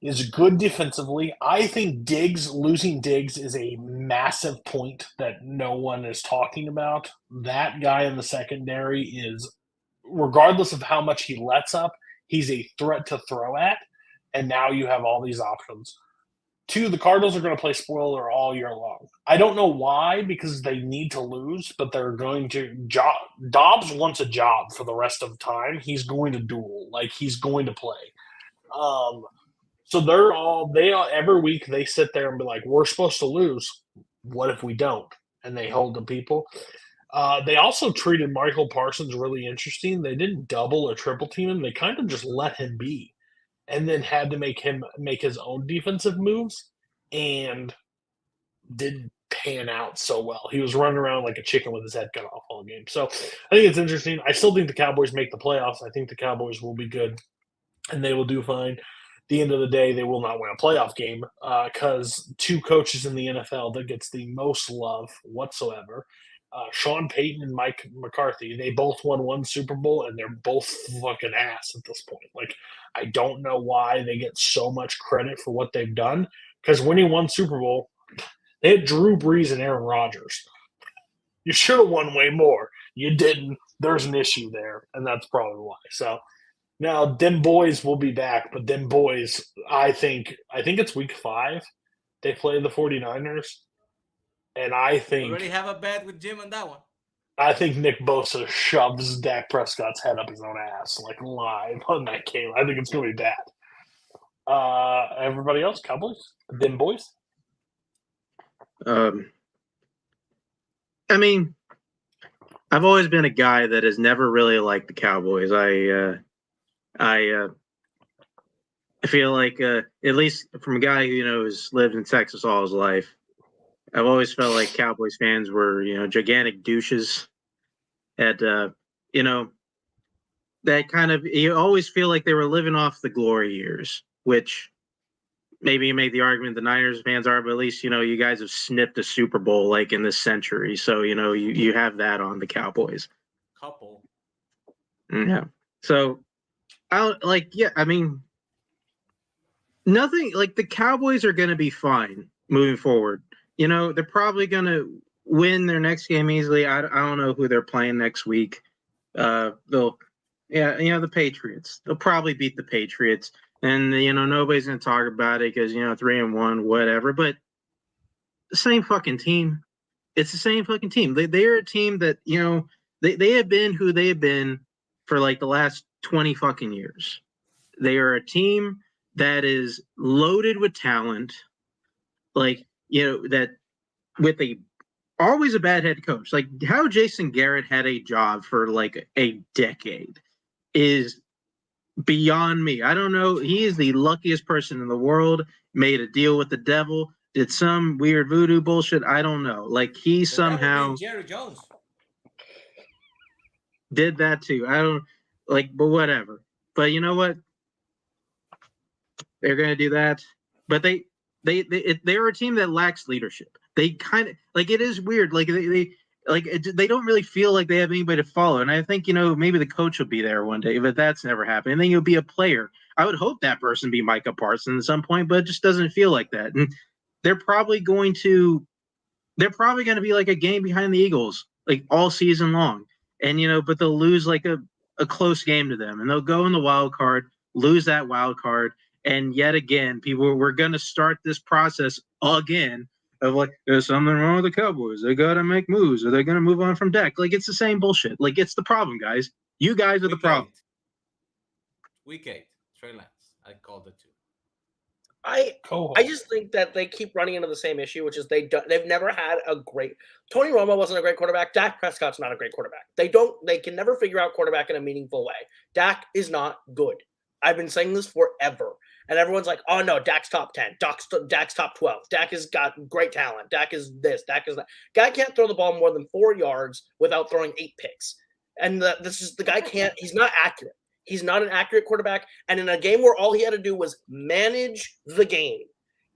is good defensively. I think losing Diggs is a massive point that no one is talking about. That guy in the secondary is, regardless of how much he lets up, he's a threat to throw at, and now you have all these options. 2, the Cardinals are going to play spoiler all year long. I don't know why, because they need to lose, but they're going to. Dobbs wants a job for the rest of the time. He's going to duel. He's going to play. So every week they sit there and be like, we're supposed to lose. What if we don't? And they hold the people. They also treated Michael Parsons really interesting. They didn't double or triple team him. They kind of just let him be. And then had to make him make his own defensive moves, and didn't pan out so well. He was running around like a chicken with his head cut off all game. So I think it's interesting. I still think the Cowboys make the playoffs. I think the Cowboys will be good, and they will do fine. At the end of the day, they will not win a playoff game because 2 coaches in the NFL that gets the most love whatsoever Sean Payton and Mike McCarthy, they both won one Super Bowl, and they're both fucking ass at this point. Like, I don't know why they get so much credit for what they've done, because winning one Super Bowl, they had Drew Brees and Aaron Rodgers. You should have won way more. You didn't. There's an issue there, and that's probably why. So now them boys will be back, but them boys, I think it's week 5. They play the 49ers. And I We think already have a bet with Jim on that one. I think Nick Bosa shoves Dak Prescott's head up his own ass, like live on that game. I think it's gonna be bad. Everybody else, Cowboys, them boys. I mean, I've always been a guy that has never really liked the Cowboys. I feel like, at least from a guy who has lived in Texas all his life, I've always felt like Cowboys fans were, gigantic douches. At that kind of, you always feel like they were living off the glory years, which maybe you make the argument the Niners fans are, but at least, you guys have snipped a Super Bowl like in this century. So, you have that on the Cowboys. Couple. Yeah. So, nothing, like the Cowboys are going to be fine moving forward. They're probably going to win their next game easily. I don't know who they're playing next week. The Patriots. They'll probably beat the Patriots. And, nobody's going to talk about it because, 3-1, whatever. But the same fucking team. It's the same fucking team. They're a team that, they have been who they have been for like the last 20 fucking years. They are a team that is loaded with talent. Like, that with always a bad head coach, like how Jason Garrett had a job for like a decade is beyond me. I don't know. He is the luckiest person in the world, made a deal with the devil, did some weird voodoo bullshit. I don't know. Like he somehow Jerry Jones did that too. I don't but whatever. But you know what? They're going to do that. But they're a team that lacks leadership. They kind of it is weird. Like they don't really feel like they have anybody to follow. And I think maybe the coach will be there one day, but that's never happened. And then you'll be a player. I would hope that person be Micah Parsons at some point, but it just doesn't feel like that. And they're probably going to be like a game behind the Eagles like all season long. And but they'll lose like a close game to them, and they'll go in the wild card, lose that wild card. And yet again, we're going to start this process again of like, there's something wrong with the Cowboys. They got to make moves, or they're going to move on from Dak. Like, it's the same bullshit. Like, it's the problem, guys. You guys are the problem. Week 8, Trey Lance. I called it too. I just think that they keep running into the same issue, which is they've never had a great. Tony Romo wasn't a great quarterback. Dak Prescott's not a great quarterback. They can never figure out quarterback in a meaningful way. Dak is not good. I've been saying this forever. And everyone's like, oh, no, Dak's top 10. Dak's top 12. Dak has got great talent. Dak is this. Dak is that. Guy can't throw the ball more than 4 yards without throwing 8 picks. And the guy can't – he's not accurate. He's not an accurate quarterback. And in a game where all he had to do was manage the game,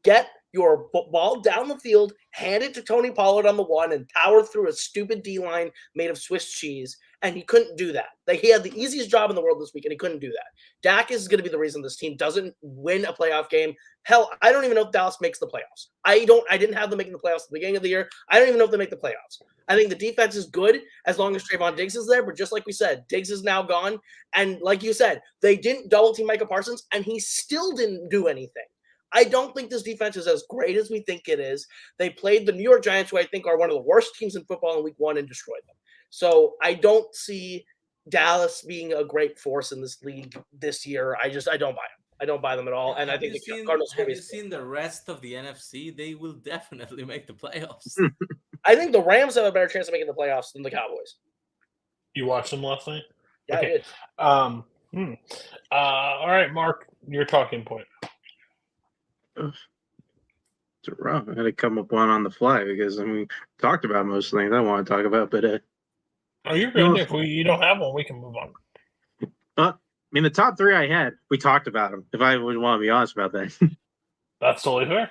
get your ball down the field, hand it to Tony Pollard on the 1, and power through a stupid D-line made of Swiss cheese. And he couldn't do that. He had the easiest job in the world this week, and he couldn't do that. Dak is going to be the reason this team doesn't win a playoff game. Hell, I don't even know if Dallas makes the playoffs. I didn't have them making the playoffs at the beginning of the year. I don't even know if they make the playoffs. I think the defense is good as long as Trayvon Diggs is there, but just like we said, Diggs is now gone. And like you said, they didn't double team Micah Parsons, and he still didn't do anything. I don't think this defense is as great as we think it is. They played the New York Giants, who I think are one of the worst teams in football in week 1, and destroyed them. So I don't see Dallas being a great force in this league this year. I don't buy them. I don't buy them at all. And I think the Cardinals. Have you seen the rest of the NFC? They will definitely make the playoffs. I think the Rams have a better chance of making the playoffs than the Cowboys. You watched them last night? Yeah, okay. I did. All right, Mark, your talking point. It's rough. I had to come up one on the fly because we talked about most things I want to talk about, but oh, you're good. If you don't have one, we can move on. I mean, the top 3 I had, we talked about them. If I would want to be honest about that, that's totally fair.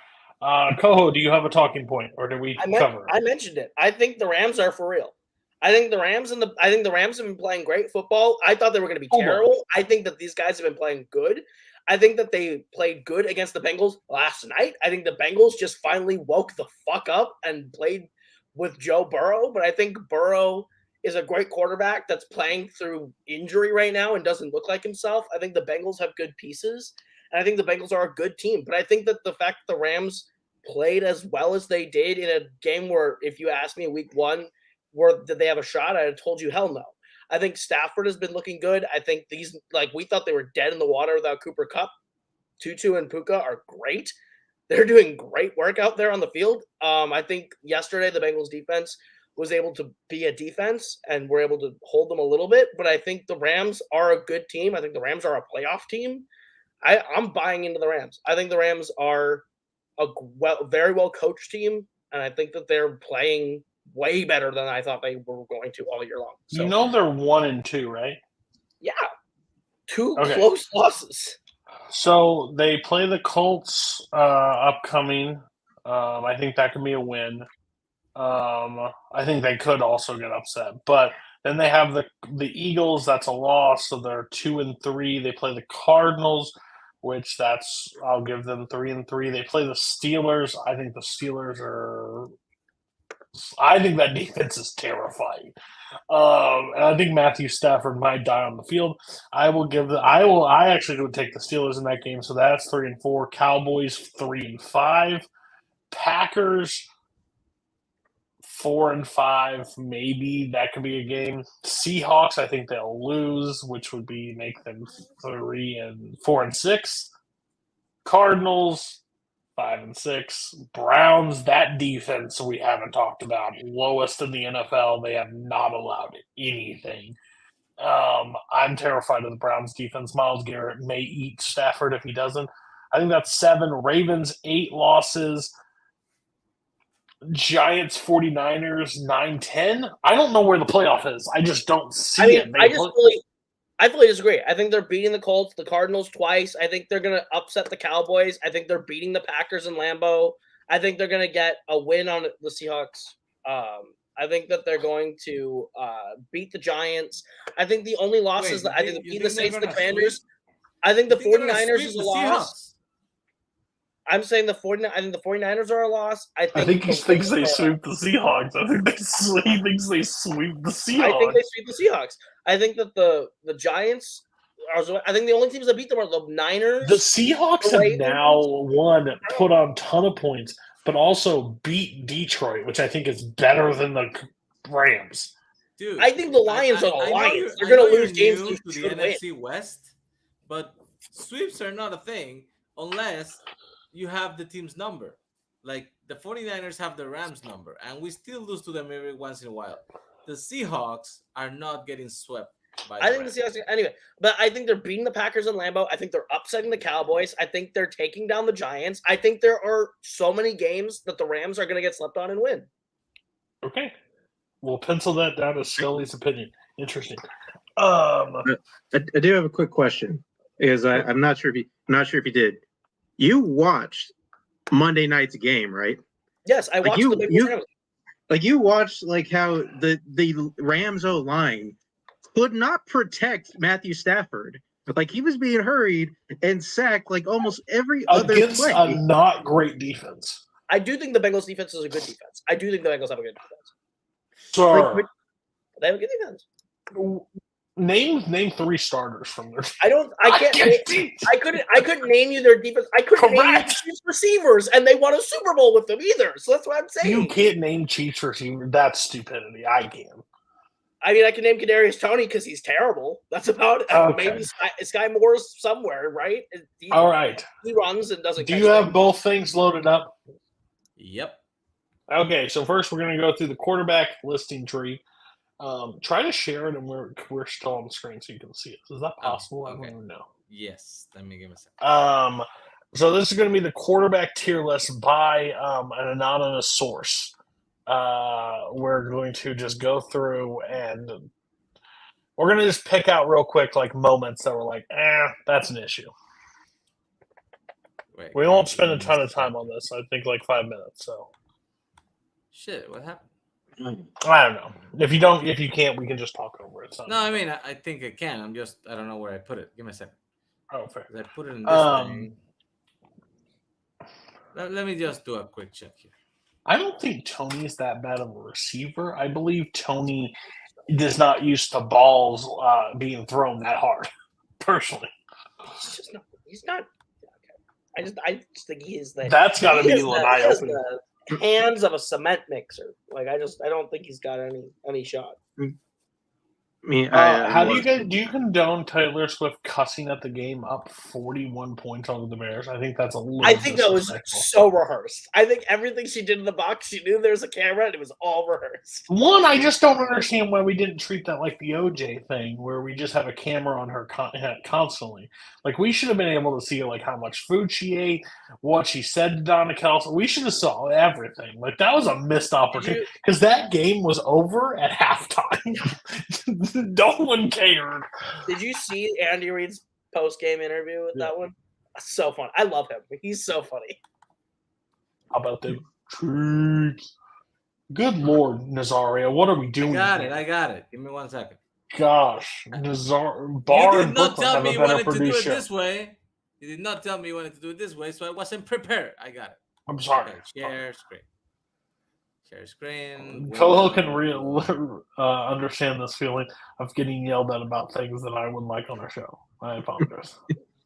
Coho, do you have a talking point, or do we cover it? I mentioned it. I think the Rams are for real. I think the Rams have been playing great football. I thought they were going to be terrible. I think that these guys have been playing good. I think that they played good against the Bengals last night. I think the Bengals just finally woke the fuck up and played with Joe Burrow. But I think Burrow is a great quarterback that's playing through injury right now and doesn't look like himself. I think the Bengals have good pieces, and I think the Bengals are a good team. But I think that the fact that the Rams played as well as they did in a game where, if you asked me week 1, did they have a shot, I'd have told you hell no. I think Stafford has been looking good. I think we thought they were dead in the water without Cooper Kupp. Tutu and Puka are great. They're doing great work out there on the field. I think yesterday the Bengals defense was able to be a defense and were able to hold them a little bit. But I think the Rams are a good team. I think the Rams are a playoff team. I'm buying into the Rams. I think the Rams are a very well coached team, and I think that they're playing way better than I thought they were going to all year long. So, they're 1-2, right? Yeah, 2 close losses. So they play the Colts upcoming. I think that could be a win. I think they could also get upset, but then they have the Eagles. That's a loss, so they're 2-3. They play the Cardinals, which I'll give them 3-3. They play the Steelers. I think the Steelers are. I think that defense is terrifying. And I think Matthew Stafford might die on the field. I actually would take the Steelers in that game. So that's 3-4. Cowboys 3-5. Packers 4-5. Maybe that could be a game. Seahawks, I think they'll lose, which would make them 4-6. Cardinals 5-6. Browns, that defense we haven't talked about, lowest in the NFL. They have not allowed anything. I'm terrified of the Browns defense. Myles Garrett may eat Stafford if he doesn't. I think that's 7. Ravens 8 losses. Giants 49ers 9-10. I don't know where the playoff is. I just don't see it. I fully disagree. I think they're beating the Colts, the Cardinals twice. I think they're going to upset the Cowboys. I think they're beating the Packers in Lambeau. I think they're going to get a win on the Seahawks. I think that they're going to beat the Giants. I think the only losses I think beat the Saints and the Commanders. I think the 49ers is a loss. I'm saying I think the 49ers are a loss. I think he thinks they sweep the Seahawks. He thinks they sweep the Seahawks. I think they sweep the Seahawks. I think that the Giants I think the only teams that beat them are the Niners. The Seahawks have now put on a ton of points, but also beat Detroit, which I think is better than the Rams. Dude, I think the Lions are the Lions. They're going to lose games to the NFC West, but sweeps are not a thing unless you have the team's number. Like the 49ers have the Rams number, and we still lose to them every once in a while. The Seahawks are not getting swept. I think the Seahawks anyway, but I think they're beating the Packers in Lambeau. I think they're upsetting the Cowboys. I think they're taking down the Giants. I think there are so many games that the Rams are going to get slept on and win. Okay, we'll pencil that down as Scully's opinion. Interesting. I do have a quick question because I'm not sure if you did. You watched Monday night's game, right? Yes, I watched the big Rams. Like you watched how the Rams O-line could not protect Matthew Stafford. Like he was being hurried and sacked like almost every other against play. A not great defense. I do think the Bengals defense is a good defense. I do think the Bengals have a good defense. Sir, they have a good defense. Name 3 starters from their. I couldn't name you their defense. I couldn't name you Chiefs receivers, and they won a Super Bowl with them either. So that's what I'm saying. You can't name Chiefs receivers. That's stupidity. I can. I mean, I can name Kadarius Toney because he's terrible. That's about it. Okay. Maybe Sky Moore's somewhere, right? All right. He runs and doesn't. Do you have both things loaded up? Yep. Okay, so first we're going to go through the quarterback listing tree. Try to share it, and we're still on the screen so you can see it. Is that possible? Okay. I don't know. Yes. Let me give a second. So this is going to be the quarterback tier list by an anonymous source. We're going to just go through and we're going to just pick out real quick like moments that were like, that's an issue. Wait, We won't spend a ton of time on this. I think like 5 minutes. So Shit, what happened? I don't know. If you can't, we can just talk over it. No, I mean, I think I can. I don't know where I put it. Give me a second. Oh, fair. 'Cause I put it in this thing. Let me just do a quick check here. I don't think Tony's that bad of a receiver. I believe Tony is not used to balls being thrown that hard. Personally, He's just not. He's not. Okay. I just think he is the. that's got to he be is an the- eye he has opening. the hands of a cement mixer. Like I don't think he's got any shot. I mean, How do you condone Taylor Swift cussing at the game up 41 points over the Bears? I think that's a little. I think that was disrespectful. so rehearsed. I think everything she did in the box, she knew there was a camera, and it was all rehearsed. One, I just don't understand why we didn't treat that like the OJ thing, where we just have a camera on her constantly. Like we should have been able to see like how much food she ate, what she said to Donna Kelso. We should have saw everything. Like that was a missed opportunity because that game was over at halftime. No one cared. Did you see Andy Reid's post game interview with that one? So fun. I love him. He's so funny. How about them treats? Good Lord, Nazario, what are we doing? I got it. Give me 1 second. Gosh, Bar You and did not Brooklyn tell have me a you better wanted to do produced it show. this way. You did not tell me you wanted to do it this way, so I wasn't prepared. I got it. I'm sorry. Okay, share screen. Share screen. Coho can understand this feeling of getting yelled at about things that I wouldn't like on our show. I apologize.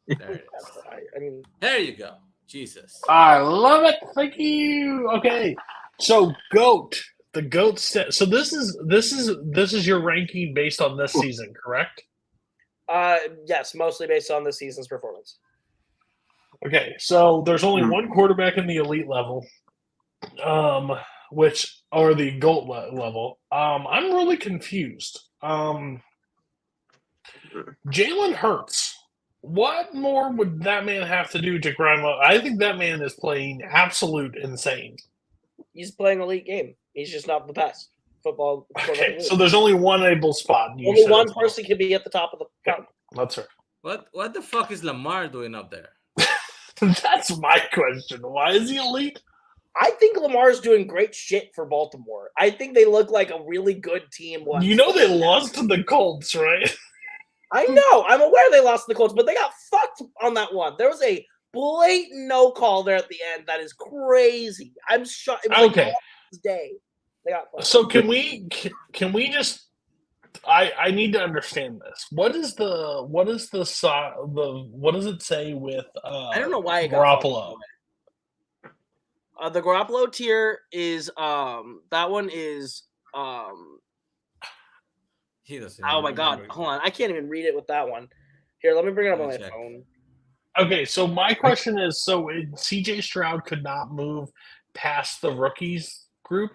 There it is. I mean, There you go. Jesus. I love it. Thank you. Okay, so GOAT, the GOAT set. So this is your ranking based on this season, correct? yes, mostly based on this season's performance. Okay, so there's only one quarterback in the elite level, which or the GOAT level. I'm really confused. Jalen Hurts. What more would that man have to do to grind up? I think that man is playing absolute insane. He's playing elite game. He's just not the best football. Okay, so there's only one able spot. You only said one as well. person can be at the top of the count. That's right. What the fuck is Lamar doing up there? That's my question. Why is he elite? I think Lamar's doing great shit for Baltimore. I think they look like a really good team. You know they lost to the Colts, right? I know. I'm aware they lost to the Colts, but they got fucked on that one. There was a blatant no call there at the end. That is crazy. I'm shocked. It was Okay. like Christmas Day. They got fucked. So can we just? I need to understand this. What does it say with? I don't know why it got Garoppolo. The Garoppolo tier is that one is He doesn't. oh my god, hold on. I can't even read it with that one. Here, let me bring it up on my Check. phone. Okay, so my question is: CJ Stroud could not move past the rookies group?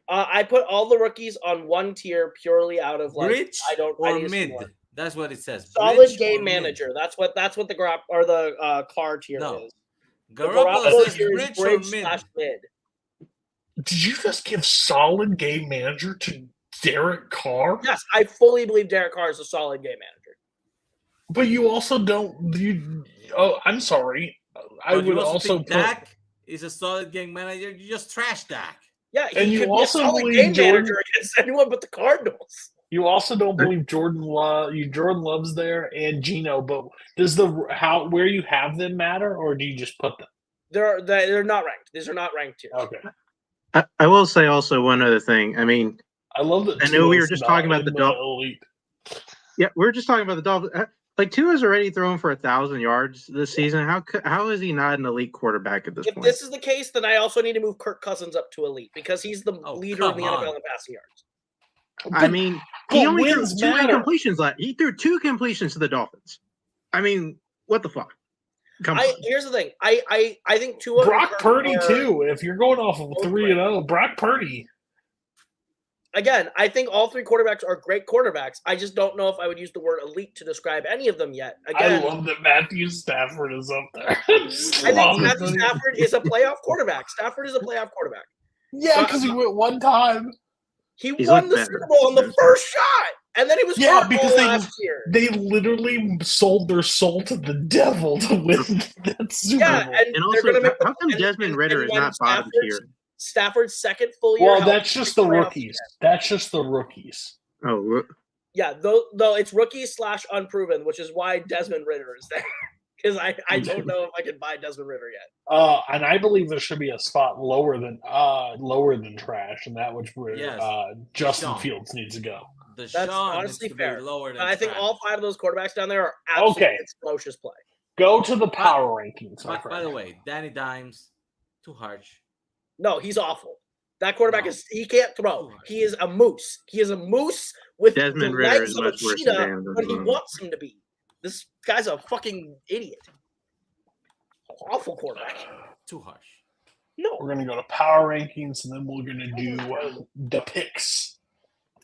I put all the rookies on one tier purely out of like Bridge I or need mid? more. That's what it says. Solid Bridge or game mid? manager. That's what the Carr tier No. is. The Garoppolo says tier is bridge or mid. /mid. Did you just give solid game manager to Derek Carr? Yes, I fully believe Derek Carr is a solid game manager. But you also don't. Oh, I'm sorry. I But you would also think put. Dak is a solid game manager. You just trash Dak. Yeah, And he you could also be a solid believe game Jordan- manager against anyone but the Cardinals. You also don't believe Jordan Love's there and Gino, but does where you have them matter, or do you just put them? They're not ranked. These are not ranked tiers. Okay. I will say also one other thing. I mean, I love that. I know we were Tua's just not talking about in the elite. yeah, we were just talking about the Dolphins. Like Tua's already thrown for 1,000 yards this season. How is he not an elite quarterback at this If point? this is the case, then I also need to move Kirk Cousins up to elite because he's the leader in the come NFL on. in passing yards. I mean, he but only threw wins 2 matter. incompletions. He threw 2 completions to the Dolphins. I mean, what the fuck? Come on. Here's the thing. I think Tua Brock and Kirk Purdy are- too. If you're going off of 3-0, Brock Purdy. Again, I think all 3 quarterbacks are great quarterbacks. I just don't know if I would use the word elite to describe any of them yet. Again, I love that Matthew Stafford is up there. I think Matthew Stafford is a playoff quarterback. Stafford is a playoff quarterback. Yeah, because he went one time. He He's won looked the better. Super Bowl on the first shot. And then he was Yeah, hurt because all they- last year. They literally sold their soul to the devil to win that Super Yeah, Bowl. and And they're also, going to make how come Desmond Ritter is when not bottom tier? Stafford's second full year. Well, helped that's just make the playoffs rookies. again. That's just the rookies. Oh, Yeah, though it's rookies / unproven, which is why Desmond Ritter is there. Because I don't know if I can buy Desmond Ritter yet. And I believe there should be a spot lower than trash, and that which where Yes. Justin Sean. Fields needs to go. The That's Sean honestly needs to be fair. lower than But I think trash. all 5 of those quarterbacks down there are absolutely Okay. atrocious play. Go to the power rankings, my By friend. the way, Danny Dimes, too harsh. No, he's awful. That quarterback No. he can't throw. He is a moose. He is a moose with Desmond the Ritter legs is of a much worse than cheetah Dan when he Dimes. wants him to be. This guy's a fucking idiot. Awful quarterback. Too harsh. No. We're gonna go to power rankings, and then we're gonna do the picks.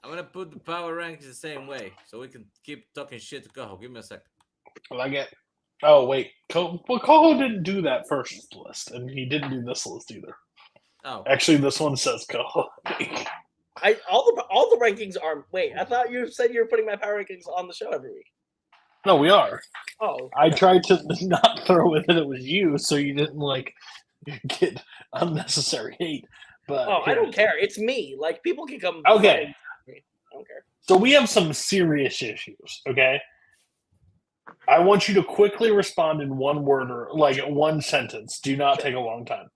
I'm gonna put the power rankings the same way, so we can keep talking shit to Koho. Give me a sec. Will I get? Oh wait, Koho didn't do that first list, and he didn't do this list either. Oh, Actually, this one says Koho. All the rankings are. Wait, I thought you said you were putting my power rankings on the show every week. No, we are. Oh, I tried to not throw in that it was you, so you didn't like get unnecessary hate. But oh, I don't care. It's me. Like people can come. Okay. I don't care. So we have some serious issues. Okay, I want you to quickly respond in one word or like one sentence. Do not take a long time.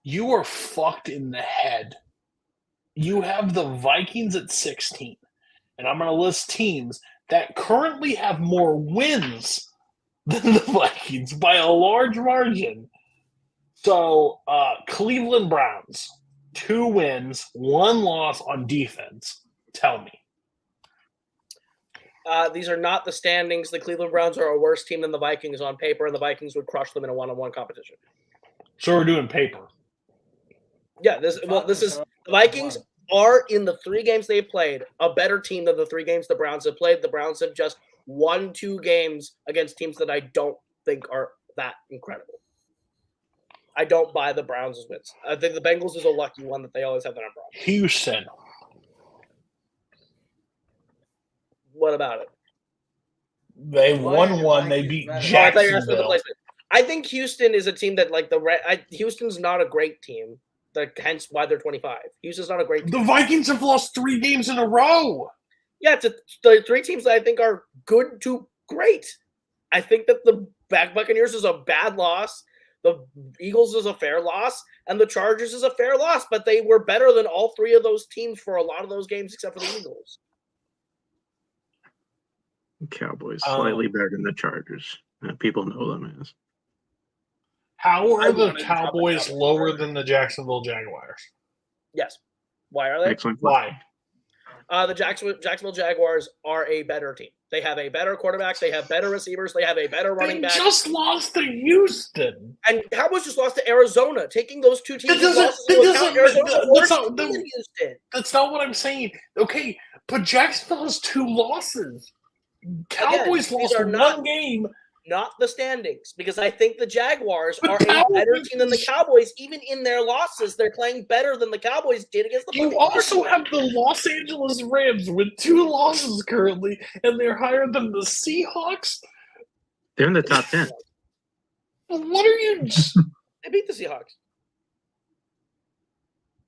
You are fucked in the head. You have the Vikings at 16, and I'm going to list teams that currently have more wins than the Vikings by a large margin. So, Cleveland Browns, 2 wins, 1 loss on defense. Tell me. These are not the standings. The Cleveland Browns are a worse team than the Vikings on paper, and the Vikings would crush them in a one-on-one competition. So we're doing paper. Yeah, this is the Vikings are in the 3 games they've played a better team than the 3 games the Browns have played. The Browns have just won 2 games against teams that I don't think are that incredible. I don't buy the Browns' wins. I think the Bengals is a lucky one that they always have that number on. Houston. What about it? They won the 1. They Vikings beat better? Oh, I thought you were asking for the Jacksonville. placement. I think Houston is a team that like Houston's not a great team. Hence why they're 25. Houston's not a great team. The Vikings have lost 3 games in a row. Yeah, it's the 3 teams that I think are good to great. I think that the Buccaneers is a bad loss. The Eagles is a fair loss, and the Chargers is a fair loss. But they were better than all 3 of those teams for a lot of those games, except for the Eagles. Cowboys slightly better than the Chargers. People know them as. How I are the wanted to talk Cowboys about lower it. than the Jacksonville Jaguars? Yes. Why are they? Excellent. Why? The Jacksonville Jaguars are a better team. They have a better quarterback. They have better receivers. They have a better running They back. just lost to Houston. And Cowboys just lost to Arizona. Taking those 2 teams, That doesn't- losses that into doesn't- account, Arizona's that- the worst that's team not- in Houston. That's not what I'm saying. Okay, but Jacksonville has 2 losses. Cowboys these lost are 1 not- game. Not the standings, because I think the Jaguars But are a better Cowboys- team than the Cowboys. Even in their losses, they're playing better than the Cowboys did against the You Buccaneers. also have the Los Angeles Rams with 2 losses currently, and they're higher than the Seahawks. They're in the top 10. What are you? They beat the Seahawks.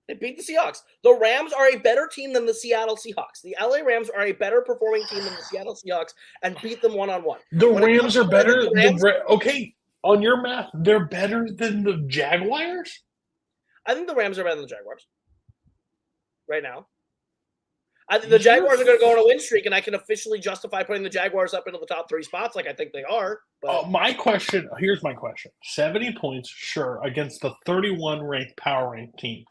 They beat the Seahawks. The Rams are a better team than the Seattle Seahawks. The LA Rams are a better performing team than the Seattle Seahawks and beat them one-on-one. The When it Rams comes are to better. the Rams- Okay, on your math, they're better than the Jaguars. I think the Rams are better than the Jaguars right now. I think the Jaguars are going to go on a win streak, and I can officially justify putting the Jaguars up into the top 3 spots like I think they are. But Here's my question. 70 points, sure, against the 31 ranked power ranked team.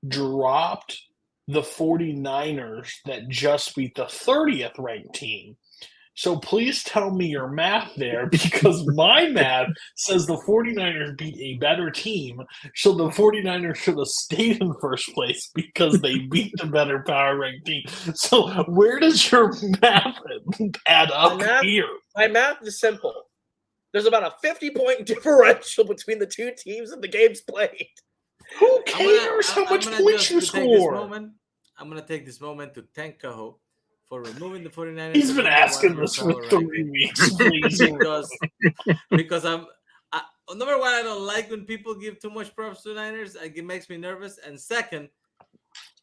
Dropped the 49ers that just beat the 30th ranked team. So please tell me your math there, because my math says the 49ers beat a better team, so the 49ers should have stayed in first place because they beat the better power ranked team. So where does your math add up here? my math is simple. There's about a 50-point differential between the 2 teams and the games played. Who cares how much points you score? I'm gonna take this moment to thank Koho for removing the 49ers. He's from been number one asking on this your for power 3 ranking. weeks. Please. because number one, I don't like when people give too much props to the Niners. It makes me nervous. And second,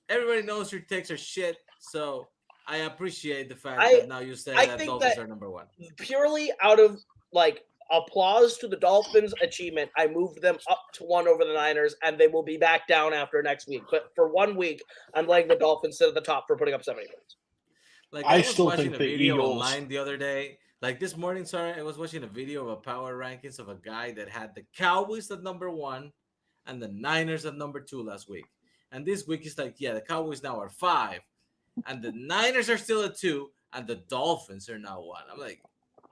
everybody knows your takes are shit. So I appreciate the fact that now you say that think Dolphins that- are number one. Purely out of like applause to the Dolphins' achievement, I moved them up to 1 over the Niners, and they will be back down after next week. But for 1 week, I'm letting the Dolphins sit at the top for putting up 70 points. Like I was still watching think a the video Eagles- online the other day. Like this morning, sorry, I was watching a video of a power rankings of a guy that had the Cowboys at number 1 and the Niners at number 2 last week. And this week is like, yeah, the Cowboys now are 5, and the Niners are still at 2, and the Dolphins are now 1. I'm like,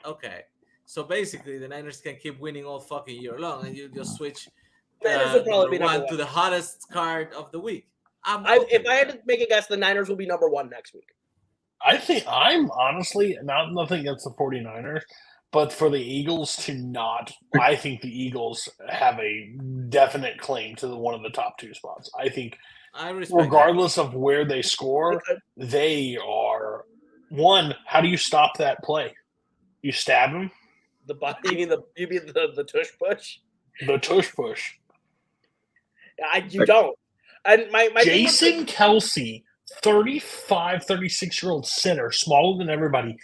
okay. So basically, the Niners can keep winning all fucking year long, and you just switch Niners will probably be number number 1 to one. the hottest card of the week. If I had to make a guess, the Niners will be number 1 next week. I think I'm honestly nothing against the 49ers, but for the Eagles to not, I think the Eagles have a definite claim to one of the top 2 spots. I think I respect regardless of where they score, Okay. they are one. How do you stop that play? You stab him. You mean the tush push? The tush push. You don't. And my thing with Jason Kelsey, 35, 36-year-old center, smaller than everybody,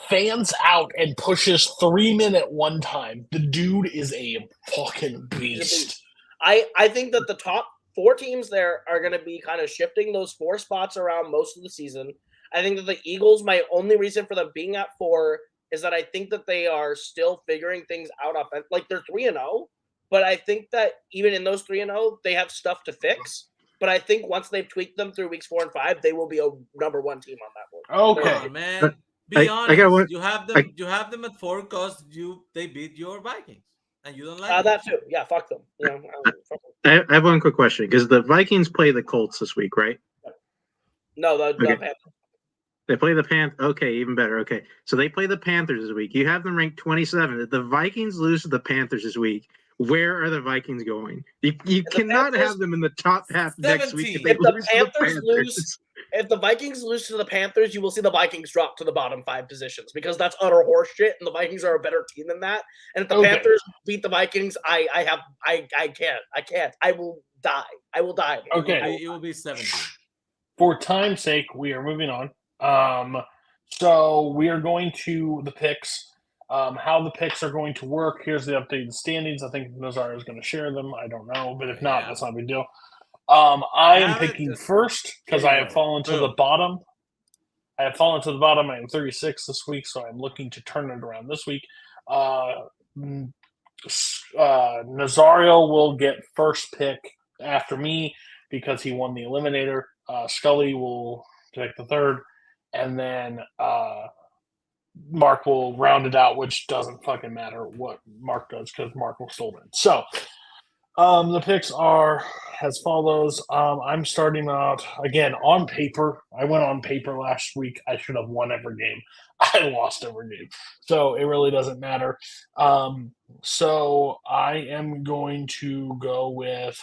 fans out and pushes 3 men at one time. The dude is a fucking beast. I think that the top 4 teams there are going to be kind of shifting those 4 spots around most of the season. I think that the Eagles, my only reason for them being at 4 is that I think that they are still figuring things out. Like they're 3-0, but I think that even in those 3-0, they have stuff to fix. But I think once they've tweaked them through weeks 4 and 5, they will be a number 1 team on that board. Okay. Come on, man. Be honest. I got one- You have them at 4 because they beat your Vikings, and you don't like That too. Yeah, fuck them. You know, fuck them. I have one quick question because the Vikings play the Colts this week, right? No, the Okay. Panthers. They play the Panthers. Okay, even better. Okay, so they play the Panthers this week. You have them ranked 27. If the Vikings lose to the Panthers this week, where are the Vikings going? You cannot Panthers- have them in the top half next week. 17. If the lose to Panthers lose- If the Vikings lose to the Panthers, you will see the Vikings drop to the bottom 5 positions because that's utter horseshit, and the Vikings are a better team than that. And if the Okay. Panthers beat the Vikings, I can't. I will die. I will die. Okay. It will be 17. For time's sake, we are moving on. So we are going to the picks. How the picks are going to work. Here's the updated standings. I think Nazar is going to share them. I don't know, but if not, Yeah. that's not a big deal. I am have it. picking Just first because here I you have go. fallen to the Boom. bottom. I have fallen to the bottom. I am 36 this week, so I'm looking to turn it around this week. Nazario will get first pick after me because he won the eliminator. Scully will take the third, and then Mark will round it out, which doesn't fucking matter what Mark does because Mark will still win. So the picks are as follows. I'm starting out again on paper. I went on paper last week. I should have won every game. I lost every game. So it really doesn't matter. So I am going to go with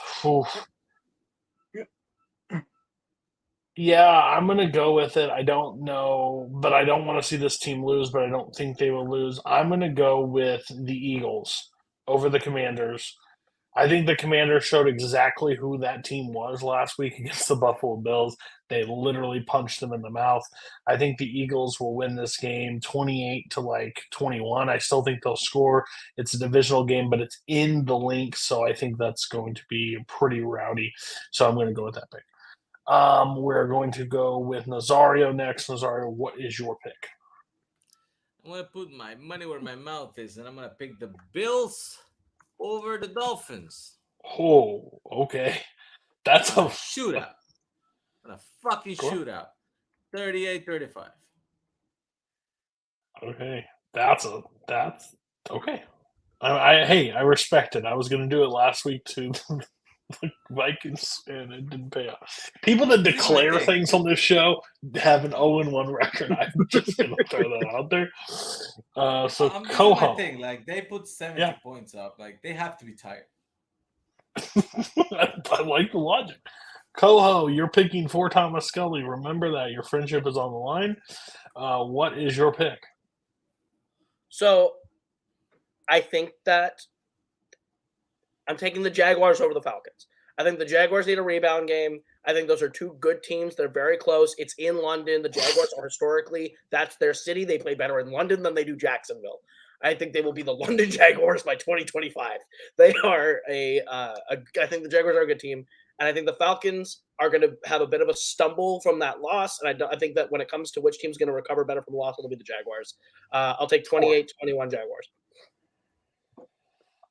yeah, I'm going to go with it. I don't know, but I don't want to see this team lose, but I don't think they will lose. I'm going to go with the Eagles over the Commanders. I think the Commanders showed exactly who that team was last week against the Buffalo Bills. They literally punched them in the mouth. I think the Eagles will win this game 28-21. I still think they'll score. It's a divisional game, but it's in the link, so I think that's going to be pretty rowdy. So I'm going to go with that pick. We're going to go with Nazario next. Nazario, what is your pick? I'm going to put my money where my mouth is, and I'm going to pick the Bills over the Dolphins. Oh, okay. That's a Shootout. A fucking Cool. shootout. 38-35. okay. That's okay. I respect it. I was going to do it last week to the Vikings, and it didn't pay off. People that declare thing. things on this show have an 0-1 record. I'm just going to throw that out there. So I'm doing my Coho. thing. Like, they put 70 Yeah. points up. Like, they have to be tired. I like the logic. Coho, you're picking for Thomas Scully. Remember that your friendship is on the line. What is your pick? So, I think that I'm taking the Jaguars over the Falcons. I think the Jaguars need a rebound game. I think those are two good teams. They're very close. It's in London. The Jaguars are historically, that's their city. They play better in London than they do Jacksonville. I think they will be the London Jaguars by 2025. They are I think the Jaguars are a good team. And I think the Falcons are going to have a bit of a stumble from that loss. And I think that when it comes to which team's going to recover better from the loss, it'll be the Jaguars. I'll take 28-21 Jaguars.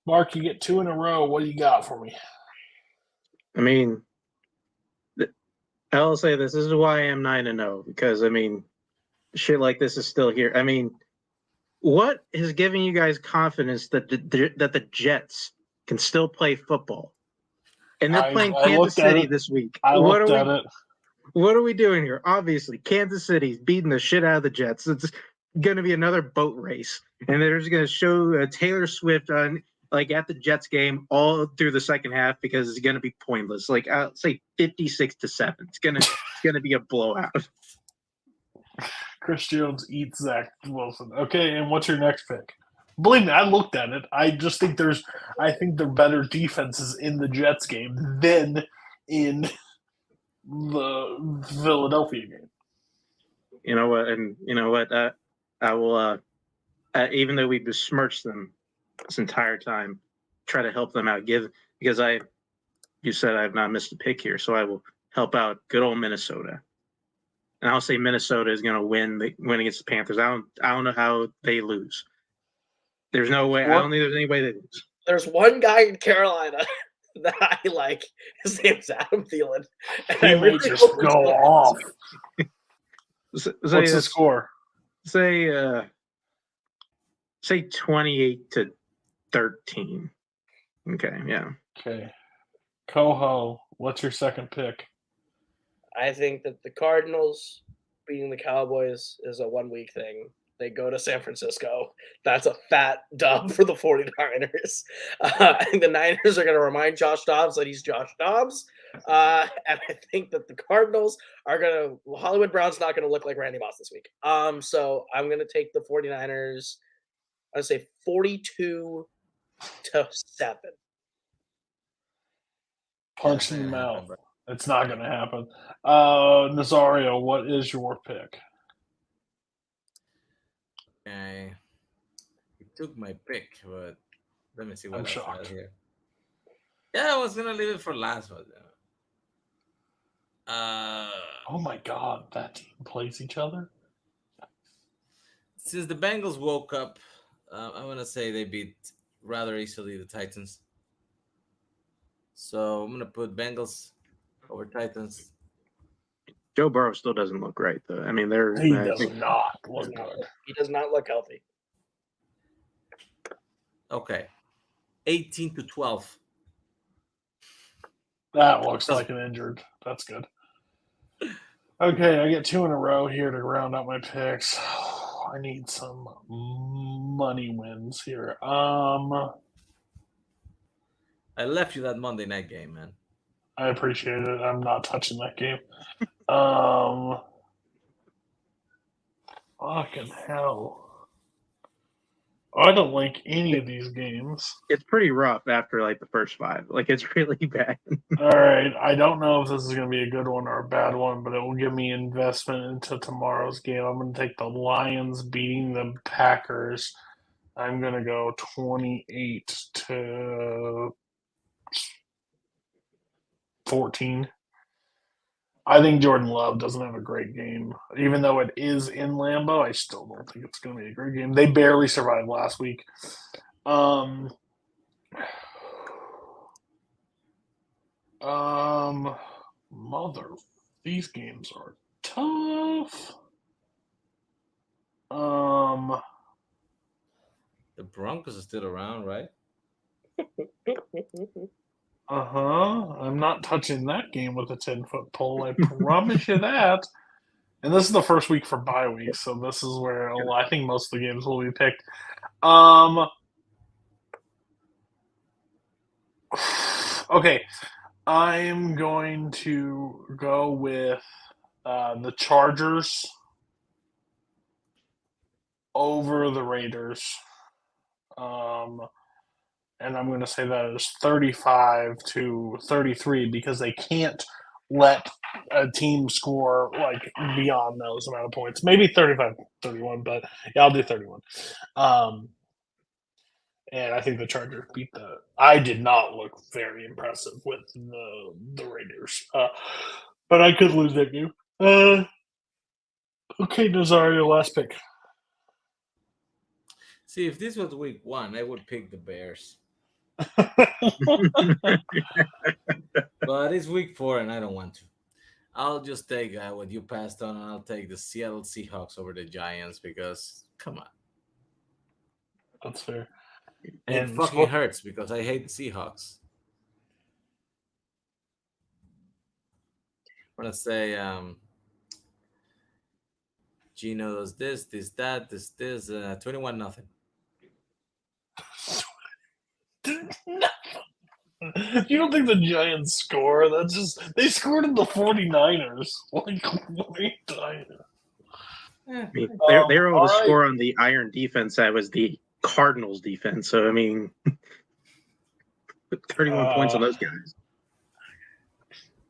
Mark, you get 2 in a row. What do you got for me? I mean, I'll say this is why I am 9-0, because I mean, shit like this is still here. I mean, what is giving you guys confidence that the Jets can still play football? And they're playing Kansas City this week. What are we doing here? Obviously, Kansas City's beating the shit out of the Jets. It's going to be another boat race, and they're just going to show Taylor Swift on at the Jets game all through the second half because it's going to be pointless. I'll say 56-7. It's gonna be a blowout. Chris Jones eats Zach Wilson. Okay, and what's your next pick? Believe me, I looked at it. I just think there are better defenses in the Jets game than in the Philadelphia game. You know what? I will. Even though we besmirched them this entire time, try to help them out. Because you said I have not missed a pick here, so I will help out good old Minnesota. And I'll say Minnesota is going to win against the Panthers. I don't know how they lose. There's no way. I don't think there's any way they lose. There's one guy in Carolina that I like. His name's Adam Thielen. He may just go off. What's the score? Say 28-13. Okay, yeah. Okay. Coho, what's your second pick? I think that the Cardinals beating the Cowboys is a 1 week thing. They go to San Francisco. That's a fat dub for the 49ers. I think the Niners are going to remind Josh Dobbs that he's Josh Dobbs. And I think that the Cardinals are going to – Hollywood Brown's not going to look like Randy Moss this week. So I'm going to take the 49ers, I'd say 42-7. Punch in the mouth. It's not going to happen. Nazario, what is your pick? Okay. He took my pick, but let me see what I'm I shocked. got here. Yeah, I was going to leave it for last one. Oh my God, that team plays each other? Since the Bengals woke up, I'm going to say they beat rather easily the Titans. So I'm going to put Bengals over Titans. Joe Burrow still doesn't look right, though. I mean, He does not look good. He does not look healthy. Okay. 18-12. That looks like an injured. That's good. Okay, I get 2 in a row here to round out my picks. I need some money wins here. I left you that Monday night game, man. I appreciate it. I'm not touching that game. Fucking hell. I don't like any of these games. It's pretty rough after the first 5. It's really bad. All right. I don't know if this is going to be a good one or a bad one, but it will give me investment into tomorrow's game. I'm going to take the Lions beating the Packers. I'm going to go 28-14. I think Jordan Love doesn't have a great game. Even though it is in Lambeau, I still don't think it's going to be a great game. They barely survived last week. These games are tough. The Broncos are still around, right? I'm not touching that game with a 10-foot pole. I promise you that. And this is the first week for bye week, so this is where I think most of the games will be picked. Okay. I'm going to go with the Chargers over the Raiders. And I'm going to say that is 35-33 because they can't let a team score like beyond those amount of points. Maybe 35-31, but yeah, I'll do 31. And I think the Chargers beat the. I did not look very impressive with the Raiders, but I could lose that game. Okay, Nazario, last pick. See, if this was week 1, I would pick the Bears. But it's week 4, and I don't want to. I'll just take what you passed on, and I'll take the Seattle Seahawks over the Giants because, come on. That's fair. And it fucking hurts because I hate the Seahawks. I'm going to say Gino does this, that, 21-0. You don't think the Giants score? That's just they scored in the 49ers. Like, what are you talking about? I mean, they were able to score on the iron defense that was the Cardinals defense. So I mean, 31 points on those guys.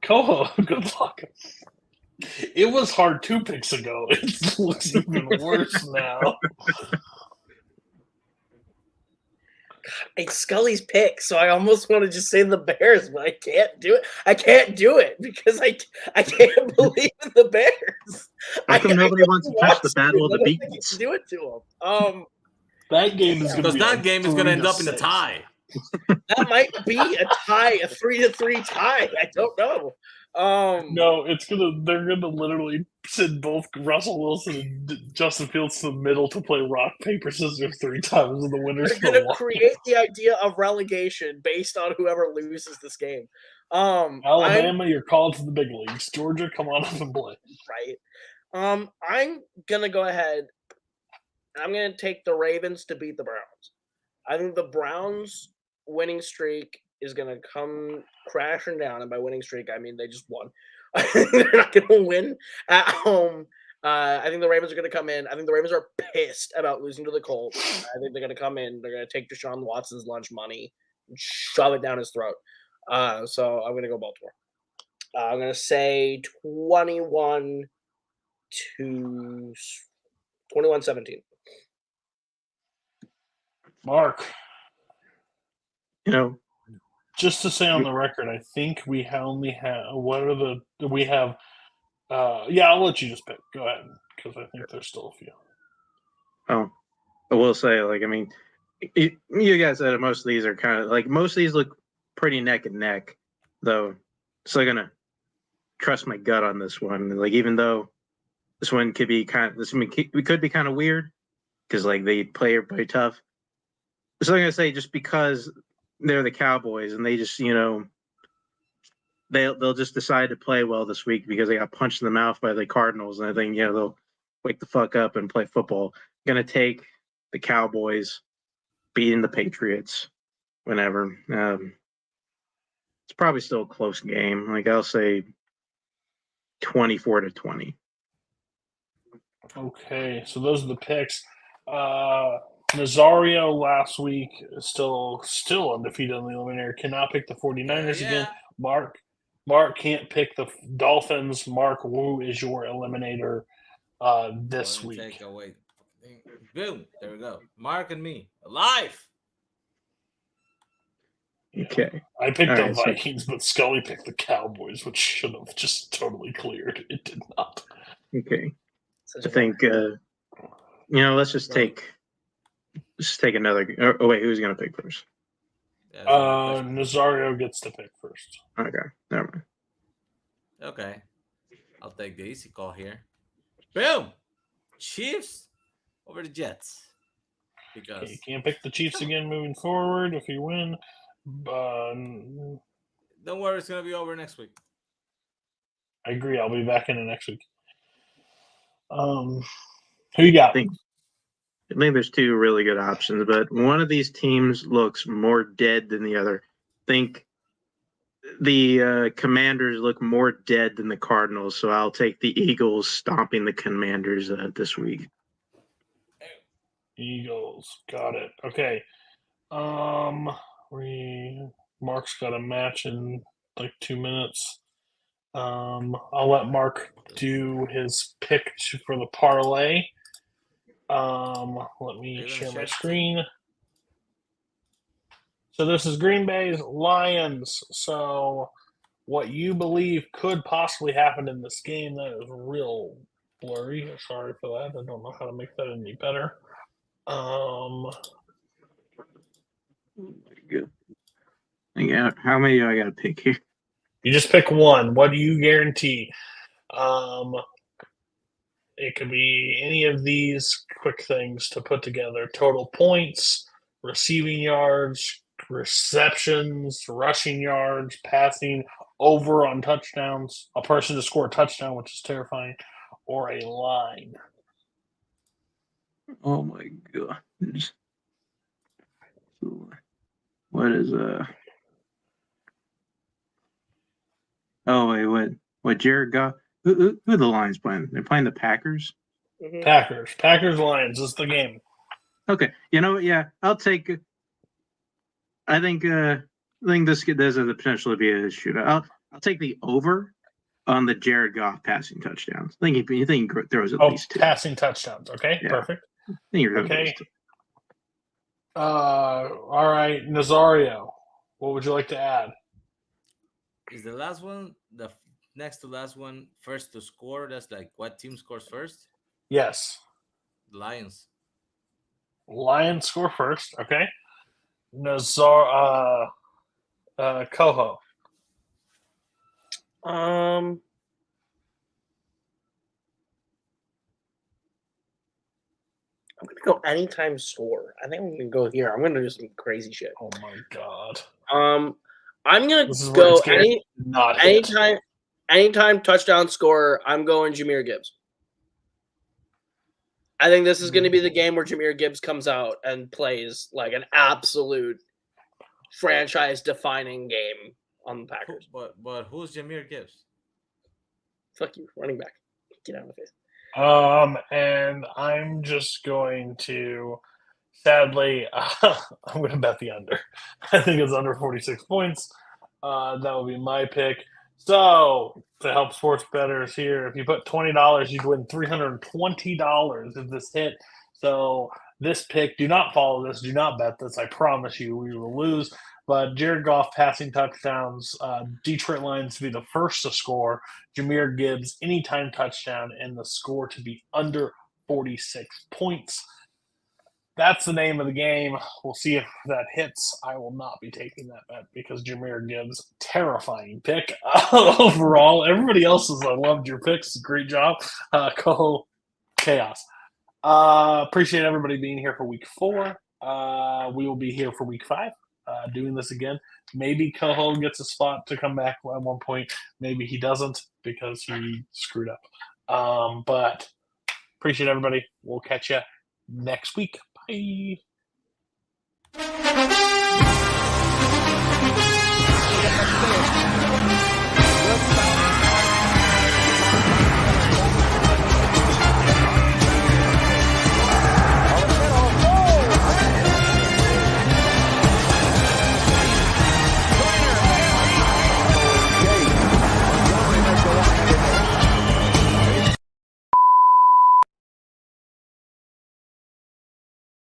Coho, good luck. It was hard 2 picks ago. It looks even worse now. It's Scully's pick, so I almost want to just say the Bears, but I can't do it. I can't do it because I can't believe in the Bears. How come nobody wants to touch the battle of the beacons? Do it to them. That game is because that game is going to end up in a tie. That might be a tie, a 3-3 tie. I don't know. No, they're gonna literally send both Russell Wilson and Justin Fields to the middle to play rock, paper, scissors 3 times, and the winners. They're gonna create the idea of relegation based on whoever loses this game. Alabama, you're called to the big leagues. Georgia, come on up and play. Right. I'm gonna go ahead. I'm gonna take the Ravens to beat the Browns. I think the Browns winning streak is going to come crashing down. And by winning streak, I mean they just won. They're not going to win at home. I think the Ravens are going to come in. I think the Ravens are pissed about losing to the Colts. I think they're going to come in. They're going to take Deshaun Watson's lunch money and shove it down his throat. So I'm going to go Baltimore. I'm going to say 21-17. Mark. You know, just to say on the record, I think we only have we have. Yeah, I'll let you just pick. Go ahead, because I think there's still a few. Oh, I will say, like, I mean, you guys said most of these are kind of like most of these look pretty neck and neck, though. So I'm gonna trust my gut on this one. Like, even though this one could be we could be kind of weird because like they play everybody tough. So I'm gonna say just because they're the Cowboys and they just, they'll just decide to play well this week because they got punched in the mouth by the Cardinals, and I think they'll wake the fuck up and play football. I'm gonna take the Cowboys beating the Patriots whenever. It's probably still a close game. Like I'll say 24-20. Okay, so those are the picks. Nazario last week still undefeated on the eliminator. Cannot pick the 49ers again. Mark can't pick the Dolphins. Mark, who is your eliminator this week? Take away. Boom. There we go. Mark and me alive. Okay. I picked the Vikings, but Scully picked the Cowboys, which should have just totally cleared. It did not. Okay. I think let's just take another. Oh wait, who's gonna pick first? Nazario gets to pick first. Okay, never mind. Okay, I'll take the easy call here. Boom, Chiefs over the Jets. Because you can't pick the Chiefs again moving forward if you win. Don't worry, it's gonna be over next week. I agree. I'll be back in the next week. Who you got? I think there's 2 really good options, but one of these teams looks more dead than the other. I think the Commanders look more dead than the Cardinals, so I'll take the Eagles stomping the Commanders this week. Eagles, got it. Okay. Mark's got a match in like 2 minutes. I'll let Mark do his pick for the parlay. Let me share my screen. So this is Green Bay's Lions. So what you believe could possibly happen in this game, that is real blurry. Sorry for that. I don't know how to make that any better. Oh my God. How many do I got to pick here? You just pick one. What do you guarantee? It could be any of these quick things to put together. Total points, receiving yards, receptions, rushing yards, passing, over on touchdowns, a person to score a touchdown, which is terrifying, or a line. Oh my God. What is Oh wait, what Jared Goff? Who are the Lions playing? They're playing the Packers. Mhm. Packers Lions is the game. Okay, you know what? Yeah, I'll take. I think this has the potential to be a shootout. I'll take the over on the Jared Goff passing touchdowns. I think he throws at least 2. Passing touchdowns. Okay, Yeah. perfect. I think he throws at Okay. least 2. All right, Nazario, what would you like to add? Is the last one the next to last one first to score? That's like what team scores first? Yes. Lions. Lions score first. Okay. Coho. I'm gonna go anytime score. I think I'm gonna go here. I'm gonna do some crazy shit. Oh my God. I'm gonna This is where go it's getting not hit. anytime touchdown scorer. I'm going Jahmyr Gibbs. I think this is going to be the game where Jahmyr Gibbs comes out and plays like an absolute franchise-defining game on the Packers. But who's Jahmyr Gibbs? Fuck you, running back. Get out of my face. And I'm just going to, sadly, I'm going to bet the under. I think it's under 46 points. That will be my pick. So, to help sports bettors here, if you put $20, you'd win $320 if this hit. So, this pick, do not follow this. Do not bet this. I promise you we will lose. But Jared Goff passing touchdowns, Detroit Lions to be the first to score, Jahmyr Gibbs anytime touchdown, and the score to be under 46 points. That's the name of the game. We'll see if that hits. I will not be taking that bet because Jahmyr Gibbs, terrifying pick overall. Everybody else's, I loved your picks. Great job. Coho, chaos. Appreciate everybody being here for week 4. We will be here for week 5. Doing this again. Maybe Coho gets a spot to come back at one point. Maybe he doesn't because he screwed up. But appreciate everybody. We'll catch you next week. Bye.